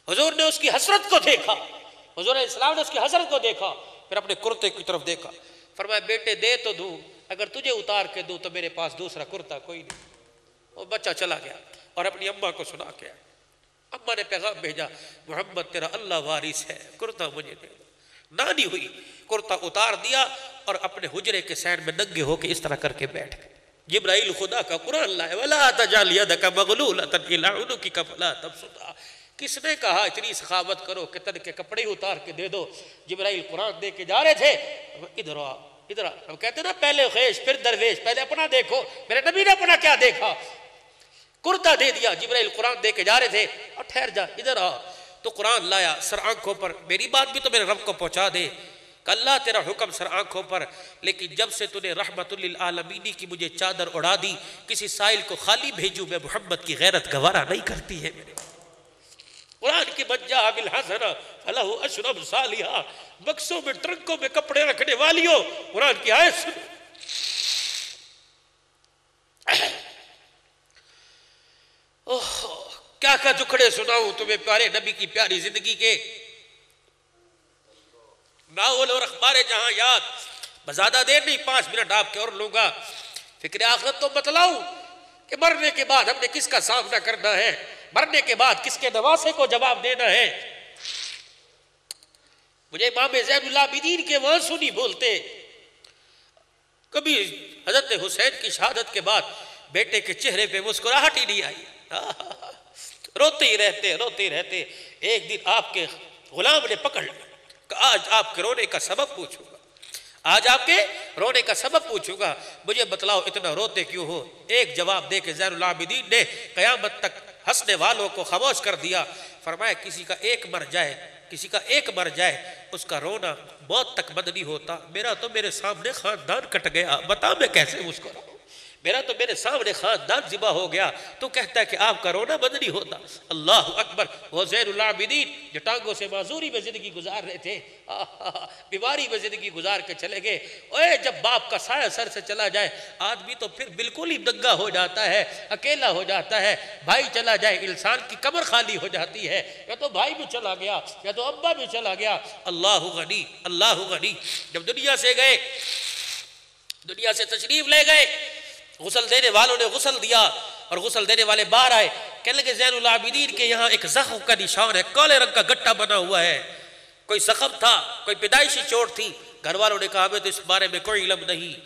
حضور نے اس کی حسرت کو دیکھا، حضور علیہ السلام نے اس کی حسرت کو دیکھا، پھر اپنے کرتے کی طرف دیکھا، فرمایا بیٹے دے تو دوں، اگر تجھے اتار کے دوں تو میرے پاس دوسرا کرتا کوئی نہیں۔ وہ بچہ چلا گیا اور اپنی اماں کو سنا کے آیا۔ اماں نے پیغام بھیجا محمد تیرا اللہ وارث ہے، کرتا مجھے دے دو۔ نانی ہوئی، کرتا اتار دیا اور اپنے حجرے کے سائن میں ننگے ہو کے اس طرح کر کے بیٹھ گئے۔ جبرائیل خدا کا قرآن لائے، وَلَا تَجْعَلْ يَدَكَ مَغْلُولَةً إِلَىٰ عُنُقِكَ فَلَا تَبْسُطْهَا۔ کس نے کہا اتنی سخاوت کرو کہ تن کے کپڑے اتار کے دے دو؟ جبرائیل قرآن دے کے جا رہے تھے، ادھر آ ادھر آ، ہم کہتے ہیں نا پہلے خیش پھر درویش، پہلے اپنا دیکھو، میرے نبی نے اپنا کیا دیکھا؟ کرتا دے دیا، جبرائیل قرآن دے کے جا رہے تھے، اور ٹھہر جا ادھر آ، تو قرآن لایا سر آنکھوں پر، میری بات بھی تو میرے رب کو پہنچا دے کہ اللہ تیرا حکم سر آنکھوں پر، لیکن جب سے تو نے رحمت للعالمین کی مجھے چادر اڑا دی، کسی سائل کو خالی بھیجوں میں محمد کی غیرت گوارا نہیں کرتی ہے۔ میرے قرآن کی بجا بالحسن فلہ عشر امثالھا، بکسوں میں ٹرنکوں میں کپڑے رکھنے والیوں، قرآن کی آیت سنو۔ کیا کیا دکھڑے سناؤں تمہیں پیارے نبی کی پیاری زندگی کے، ناول اور اخبار جہاں یاد، بزیادہ دیر نہیں 5 منٹ آپ کے اور لوں گا۔ فکر آخرت تو بتلاؤں کہ مرنے کے بعد ہم نے کس کا سامنا کرنا ہے، مرنے کے بعد کس کے نواسے کو جواب دینا ہے۔ مجھے امام زین العابدین کے وانسو نہیں بولتے، کبھی حضرت حسین کی شہادت کے بعد بیٹے کے چہرے پہ مسکراہٹ ہی نہیں آئی۔ روتے ہی رہتے. ایک دن آپ کے غلام نے پکڑ لیا کہ آج آپ کے رونے کا سبب پوچھوں گا, آج آپ کے رونے کا سبب پوچھوں گا, مجھے بتلاؤ اتنا روتے کیوں ہو. ایک جواب دے کے زین العابدین نے قیامت تک ہنسنے والوں کو خاموش کر دیا. فرمایا کسی کا ایک مر جائے اس کا رونا موت تک بند نہیں ہوتا. میرا تو میرے سامنے خاندان کٹ گیا, بتا میں کیسے مسکراؤں. میرا تو میرے سامنے خاندان ذبح ہو گیا, تو کہتا ہے کہ آپ کا رونا بند نہیں ہوتا. اللہ اکبر. وہ زین العابدین جو ٹانگوں سے معذوری میں زندگی گزار رہے تھے, بیماری میں زندگی گزار کے چلے گئے. اوے جب باپ کا سایہ سر سے چلا جائے آدمی تو پھر بالکل ہی ننگا ہو جاتا ہے, اکیلا ہو جاتا ہے. بھائی چلا جائے انسان کی کمر خالی ہو جاتی ہے, یا تو بھائی بھی چلا گیا یا تو ابا بھی چلا گیا. اللہ غنی, اللہ غنی. جب دنیا سے گئے, دنیا سے تشریف لے گئے, غسل دینے والوں نے غسل دیا اور غسل دینے والے باہر آئے. کہنے لگے زین العابدین کے یہاں ایک زخم کا نشان ہے, کالے رنگ کا گٹا بنا ہوا ہے. کوئی زخم تھا, کوئی پیدائشی چوٹ تھی. گھر والوں نے کہا ہمیں تو اس بارے میں کوئی علم نہیں.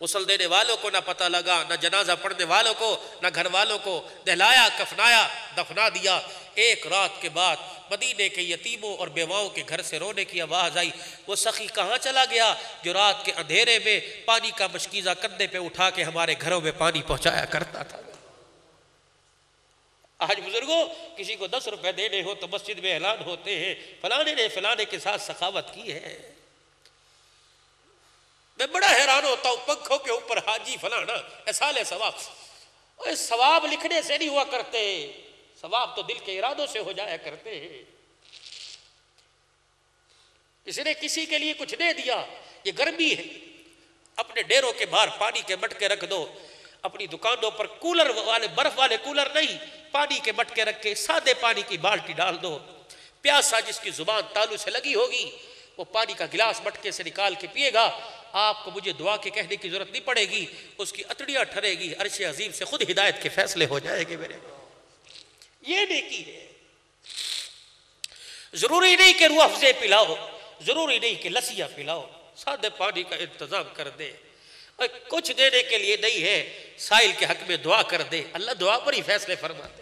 غسل دینے والوں کو نہ پتہ لگا, نہ جنازہ پڑھنے والوں کو, نہ گھر والوں کو. نہلایا, کفنایا, دفنا دیا. ایک رات کے بعد مدینے کے یتیموں اور بیواؤں کے گھر سے رونے کی آواز آئی. وہ سخی کہاں چلا گیا جو رات کے اندھیرے میں پانی کا مشکیزہ کندھے پہ اٹھا کے ہمارے گھروں میں پانی پہنچایا کرتا تھا. آج بزرگوں کسی کو 10 روپے دینے ہو تو مسجد میں اعلان ہوتے ہیں فلانے نے فلانے کے ساتھ سخاوت کی ہے. میں بڑا حیران ہوتا ہوں, پنکھوں کے اوپر حاجی فلانا احسال ثواب. ثواب لکھنے سے نہیں ہوا کرتے, ثواب تو دل کے ارادوں سے ہو جایا کرتے ہیں. کسی نے کسی کے لیے کچھ دے دیا, یہ گرمی ہے, اپنے ڈیروں کے باہر پانی کے مٹکے رکھ دو. اپنی دکانوں پر کولر والے, برف والے کولر نہیں, پانی کے مٹکے رکھ کے سادے پانی کی بالٹی ڈال دو. پیاسا جس کی زبان تالو سے لگی ہوگی وہ پانی کا گلاس مٹکے سے نکال کے پیے گا. آپ کو مجھے دعا کے کہنے کی ضرورت نہیں پڑے گی, اس کی اتڑیاں ٹھرے گی, عرش عظیم سے خود ہدایت کے فیصلے ہو جائے گے. میرے یہ نیکی ہے. ضروری نہیں کہ روح افزے پلاؤ, ضروری نہیں کہ لسیاں پلاؤ, سادے پانی کا انتظام کر دے. کچھ دینے کے لیے نہیں ہے, سائل کے حق میں دعا کر دے, اللہ دعا پر ہی فیصلے فرماتے.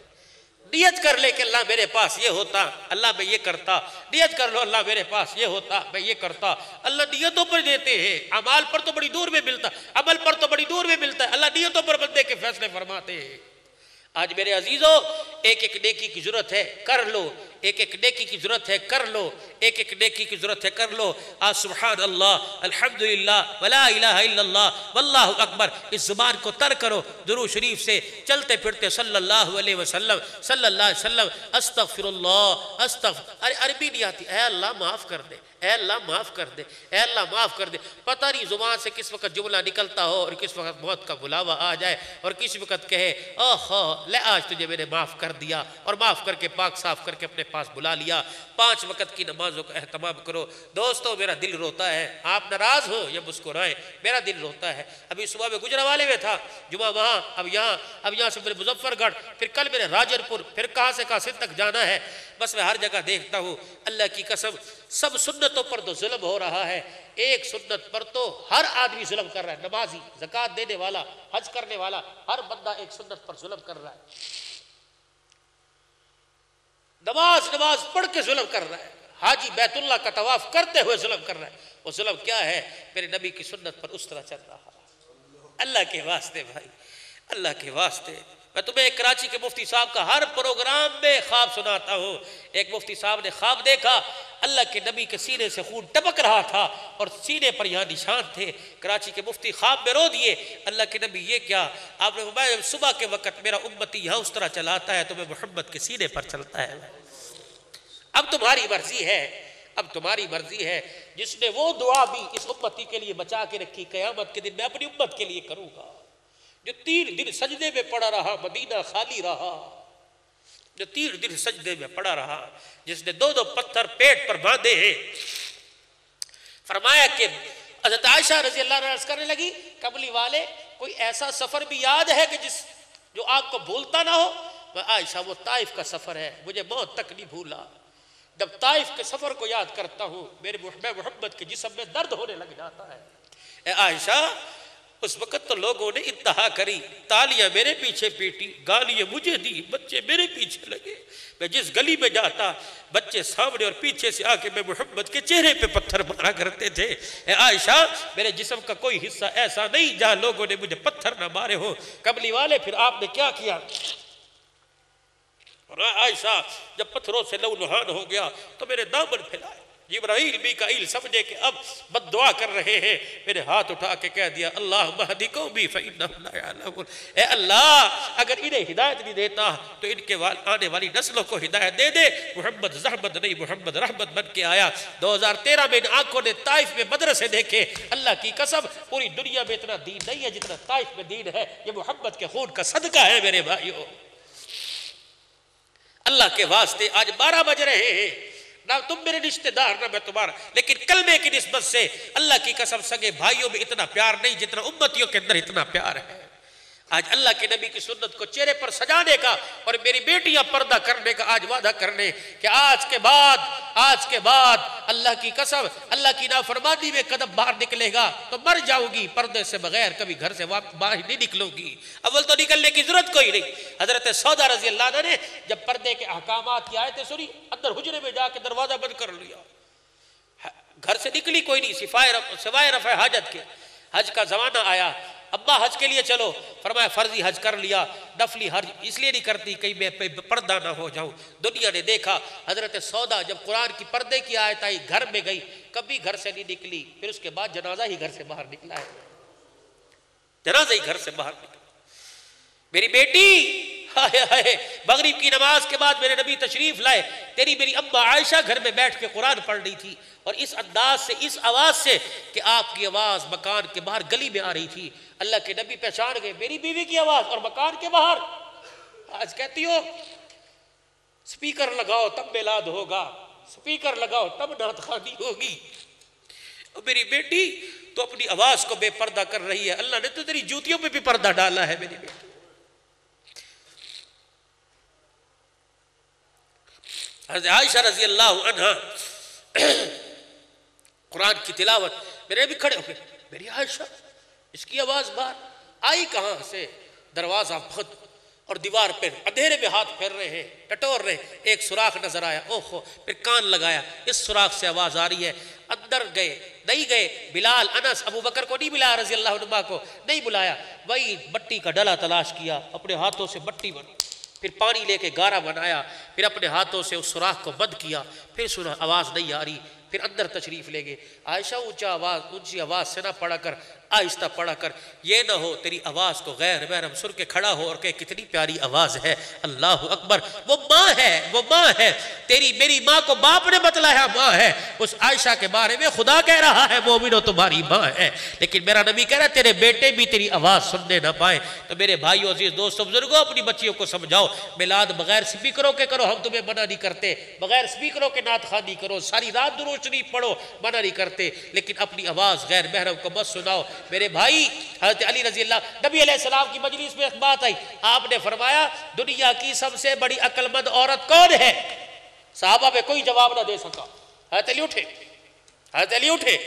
نیت کر لے کہ اللہ میرے پاس یہ ہوتا, اللہ میں یہ کرتا. نیت کر لو اللہ میرے پاس یہ ہوتا, میں یہ کرتا. اللہ نیتوں پر دیتے ہیں, اعمال پر تو بڑی دور میں ملتا, عمل پر تو بڑی دور میں ملتا ہے. اللہ نیتوں پر بندے کے فیصلے فرماتے ہیں. آج میرے عزیزوں ایک ایک نیکی کی ضرورت ہے, کر لو. ایک ایک نیکی کی ضرورت ہے, کر لو. ایک ایک نیکی کی ضرورت ہے, کر لو. آج سبحان اللہ, الحمدللہ, ولا الہ الا اللہ, واللہ اکبر, اس زبان کو تر کرو. درود شریف سے چلتے پھرتے صلی اللہ علیہ وسلم, صلی اللہ علیہ وسلم, استغفر اللہ, ارے عربی نہیں آتی, اے اللہ معاف کر دے, اے اللہ معاف کر دے, اے اللہ معاف کر دے. پتہ نہیں زبان سے کس وقت جملہ نکلتا ہو اور کس وقت موت کا بلاوا آ جائے اور کس وقت کہے اوہو لے آج تجھے میں نے معاف کر دیا, اور معاف کر کے پاک صاف کر کے اپنے پاس بلا لیا. 5 وقت کی نمازوں کا اہتمام کرو. دوستو میرا دل روتا ہے, آپ ناراض ہو یا مسکرائیں, میرا دل روتا ہے. ابھی صبح میں گجرانوالے میں تھا, جمعہ وہاں, اب یہاں سے پھر مظفر گڑھ, پھر کل میرے راجر پور, پھر کہاں سے کہاں سندھ تک جانا ہے. بس میں ہر جگہ دیکھتا ہوں, اللہ کی قسم سب سنتوں پر تو ظلم ہو رہا ہے, ایک سنت پر تو ہر آدمی ظلم کر رہا ہے. نمازی, زکوٰۃ دینے والا, حج کرنے والا, ہر بندہ ایک سنت پر ظلم کر رہا ہے. نماز پڑھ کے ظلم کر رہا ہے, حاجی بیت اللہ کا طواف کرتے ہوئے ظلم کر رہا ہے. وہ ظلم کیا ہے؟ میرے نبی کی سنت پر اس طرح چل رہا ہے. اللہ کے واسطے بھائی, اللہ کے واسطے, میں تمہیں ایک کراچی کے مفتی صاحب کا ہر پروگرام میں خواب سناتا ہوں. ایک مفتی صاحب نے خواب دیکھا, اللہ کے نبی کے سینے سے خون ٹپک رہا تھا اور سینے پر یہاں نشان تھے. کراچی کے مفتی خواب میں رو دیے, اللہ کے نبی یہ کیا؟ آپ نے فرمایا صبح کے وقت میرا امتی یہاں اس طرح چلاتا ہے تو میں محمد کے سینے پر چلتا ہے. اب تمہاری مرضی ہے, اب تمہاری مرضی ہے. جس نے وہ دعا بھی اس امتی کے لیے بچا کے رکھی, قیامت کے دن میں اپنی امت کے لیے کروں گا. جو 3 دن سجدے میں پڑا رہا, مدینہ خالی رہا, جو 3 دن سجدے میں پڑا رہا, جس نے 2 پتھر پیٹ پر باندھے ہیں. فرمایا کہ حضرت عائشہ رضی اللہ عنہا عرض کرنے لگی, کملی والے کوئی ایسا سفر بھی یاد ہے کہ جو آپ کو بھولتا نہ ہو؟ عائشہ وہ طائف کا سفر ہے, مجھے موت تک نہیں بھولا. جب طائف کے سفر کو یاد کرتا ہوں میں محمد کے جسم میں درد ہونے لگ جاتا ہے. اے عائشہ اس وقت تو لوگوں نے انتہا کری، تالیاں میرے پیچھے پیٹی، گالیاں مجھے دی، بچے میرے پیچھے لگے۔ میں جس گلی میں جاتا بچے سامنے اور پیچھے سے آ کے میں محمد کے چہرے پہ پتھر مارا کرتے تھے۔ اے عائشہ، میرے جسم کا کوئی حصہ ایسا نہیں جہاں لوگوں نے مجھے پتھر نہ مارے ہو۔ کملی والے پھر آپ نے کیا کیا؟ اور عائشہ جب پتھروں سے لہو ہو گیا تو میرے دامن پھیلائے۔ جبرائیل میکائیل سمجھے کہ اب بد دعا کر رہے ہیں، میرے ہاتھ اٹھا کے کہہ دیا اللہم اہدی قومی فإنہم لا یعلمون، اے اللہ اگر انہیں ہدایت نہیں دیتا تو ان کے آنے والی نسلوں کو ہدایت دے دے۔ محمد زحمت نہیں، محمد رحمت بن کے آیا۔ 2013 میں ان آنکھوں نے طائف میں مدرسے دیکھے۔ اللہ کی قسم پوری دنیا میں اتنا دین نہیں ہے جتنا طائف میں دین ہے۔ یہ محمد کے خون کا صدقہ ہے میرے بھائیوں۔ اللہ کے واسطے آج 12 بج رہے ہیں، نہ تم میرے رشتہ دار نہ میں تمہارا، لیکن کلمے کی نسبت سے اللہ کی قسم سگے بھائیوں میں اتنا پیار نہیں جتنا امتیوں کے اندر اتنا پیار ہے۔ آج اللہ کے نبی کی سنت کو چہرے پر سجانے کا اور میری بیٹیاں پردہ کرنے کا آج وعدہ کرنے کہ آج کے بعد اللہ کی قسم اللہ کی نافرمانی میں قدم باہر نکلے گا تو مر جاؤ گی، پردے سے بغیر کبھی گھر سے باہر نہیں نکلو گی۔ اول تو نکلنے کی ضرورت کوئی نہیں۔ حضرت سودا رضی اللہ عنہ نے جب پردے کے احکامات کی آیتیں سنی، اندر حجرے میں جا کے دروازہ بند کر لیا، گھر سے نکلی کوئی نہیں سوائے رفع حاجت کے۔ حج کا زمانہ آیا، ابا حج کے لیے چلو، فرمایا فرضی حج کر لیا، نفلی حج اس لیے نہیں کرتی کہیں میں پردہ نہ ہو جاؤں۔ دنیا نے دیکھا حضرت سودا جب قرآن کی پردے کی آیت آئی گھر میں گئی، کبھی گھر سے نہیں نکلی، پھر اس کے بعد جنازہ ہی گھر سے باہر نکلا ہے، جنازہ ہی گھر سے باہر نکلا۔ میری بیٹی مغرب کی نماز کے بعد میرے نبی تشریف لائے، تیری میری اماں عائشہ گھر میں بیٹھ کے قرآن پڑھ رہی تھی، اور اس انداز سے اس آواز سے کہ آپ کی آواز مکان کے باہر گلی میں آ رہی تھی۔ اللہ کے نبی پہچان گئے میری بیوی کی آواز اور مکان کے باہر۔ آج کہتی ہو سپیکر لگاؤ تب میلاد ہوگا، سپیکر لگاؤ تب نعت خوانی ہوگی۔ اور میری بیٹی تو اپنی آواز کو بے پردہ کر رہی ہے، اللہ نے تو تیری جوتیوں پہ بھی پردہ ڈالا ہے میری بیٹی۔ حضرت عائشہ رضی اللہ عنہ قرآن کی تلاوت، میرے بھی کھڑے ہو گئے، میری عائشہ اس کی آواز باہر آئی کہاں سے؟ دروازہ بند اور دیوار پہ اندھیرے میں ہاتھ پھیر رہے ہیں، ٹٹور رہے، ایک سوراخ نظر آیا، اوہو، پھر کان لگایا، اس سوراخ سے آواز آ رہی ہے۔ اندر گئے، نہیں گئے، بلال، انس، ابو بکر کو نہیں بلایا رضی اللہ عنہ کو نہیں بلایا، وہی مٹی کا ڈلا تلاش کیا، اپنے ہاتھوں سے مٹی بنی، پھر پانی لے کے گارا بنایا، پھر اپنے ہاتھوں سے اس سوراخ کو بند کیا، پھر سنا آواز نہیں آ رہی، پھر اندر تشریف لے گئے۔ عائشہ اونچی آواز سے نہ پڑھا کر، آہستہ پڑھا کر، یہ نہ ہو تیری آواز کو غیر محرم سن کے کھڑا ہو اور کہ کتنی پیاری آواز ہے، اللہ اکبر، وہ ماں ہے، تیری میری ماں کو باپ نے بتلایا ماں ہے، اس عائشہ کے بارے میں خدا کہہ رہا ہے مومنو تمہاری ماں ہے، لیکن میرا نبی کہہ رہا ہے تیرے بیٹے بھی تیری آواز سننے نہ پائیں۔ تو میرے بھائیو عزیز دوستو بزرگوں، اپنی بچیوں کو سمجھاؤ، میلاد بغیر سپیکروں کے کرو، ہم تمہیں منع نہیں کرتے، بغیر سپیکروں کے نعت خوانی کرو، ساری رات درود شریف پڑھو، منع نہیں کرتے، لیکن اپنی آواز غیر محرم کو مت سناؤ۔ میرے بھائی حضرت علی رضی اللہ، نبی علیہ السلام کی مجلس میں ایک بات آئی، آپ نے فرمایا دنیا کی سب سے بڑی عقل مند عورت کون ہے؟ صحابہ میں کوئی جواب نہ دے سکا۔ حضرت علی اٹھے،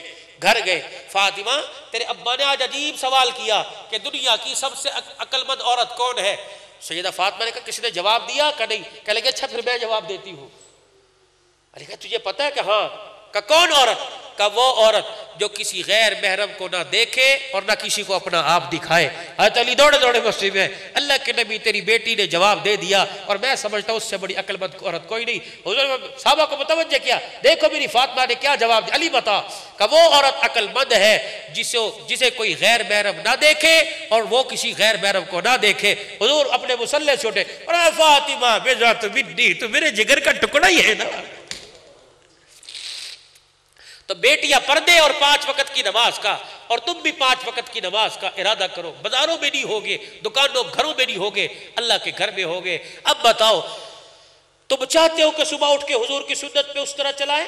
گھر گئے، فاطمہ تیرے ابا نے آج عجیب سوال کیا کہ دنیا کی سب سے عقل مند عورت کون ہے؟ سیدہ فاطمہ نے کہا کسی نے جواب دیا کہ نہیں؟ کہنے لگے اچھا پھر میں جواب دیتی ہوں۔ علی کہا تجھے پتہ ہے کہ ہاں؟ کہ کون عورت؟ کہ وہ عورت جو کسی غیر محرم کو نہ دیکھے اور نہ کسی کو اپنا آپ دکھائے۔ حضرت علی دوڑے مسجد میں، اللہ کے نبی تیری بیٹی نے جواب دے دیا اور میں سمجھتا ہوں اس سے بڑی عقل مند عورت کوئی نہیں۔ حضور صحابہ کو متوجہ کیا، دیکھو میری فاطمہ نے کیا جواب دیا۔ علی بتا کہ وہ عورت عقل مند ہے جسے کوئی غیر محرم نہ دیکھے اور وہ کسی غیر محرم کو نہ دیکھے۔ حضور اپنے مصلی سے اٹھے اور اے فاطمہ بذات بدی، تو میرے جگر کا ٹکڑا ہی ہے نا۔ تو بیٹیاں پردے اور 5 وقت کی نماز کا، اور تم بھی 5 وقت کی نماز کا ارادہ کرو۔ بازاروں میں نہیں ہوگے، دکانوں گھروں میں نہیں ہوگے، اللہ کے گھر میں ہوگے۔ اب بتاؤ تم چاہتے ہو کہ صبح اٹھ کے حضور کی سنت پہ اس طرح چلائیں؟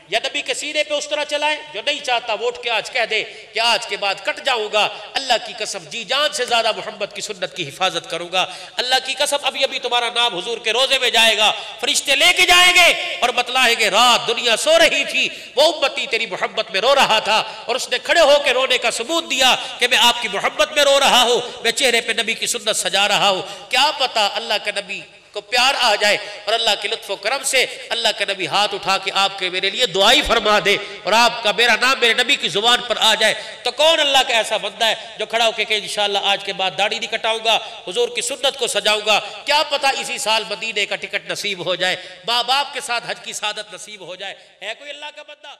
یا نبی کے سینے پہ اس طرح چلائیں. جو نہیں چاہتا وہ اٹھ کے آج کہہ دے کہ آج کے بعد کٹ جاؤں گا, اللہ کی قسم جی جان سے زیادہ محمد کی سنت کی حفاظت کروں گا. اللہ کی قسم ابھی ابھی تمہارا نام حضور کے روزے میں جائے گا, فرشتے لے کے جائیں گے اور بتلائیں گے رات دنیا سو رہی تھی, وہ امتی تیری محبت میں رو رہا تھا, اور اس نے کھڑے ہو کے رونے کا ثبوت دیا کہ میں آپ کی محبت میں رو رہا ہوں, میں چہرے پہ نبی کی سنت سجا رہا ہوں. کیا پتا اللہ کا نبی کو پیار آ جائے اور اللہ کے لطف و کرم سے اللہ کا نبی ہاتھ اٹھا کے آپ کے میرے لیے دعائی فرما دے اور آپ کا میرا نام میرے نبی کی زبان پر آ جائے. تو کون اللہ کا ایسا بندہ ہے جو کھڑا ہو کے کہ انشاءاللہ آج کے بعد داڑھی نہیں کٹاؤں گا, حضور کی سنت کو سجاؤں گا, کیا پتا اسی سال مدینے کا ٹکٹ نصیب ہو جائے, ماں باپ کے ساتھ حج کی سعادت نصیب ہو جائے. ہے کوئی اللہ کا بندہ؟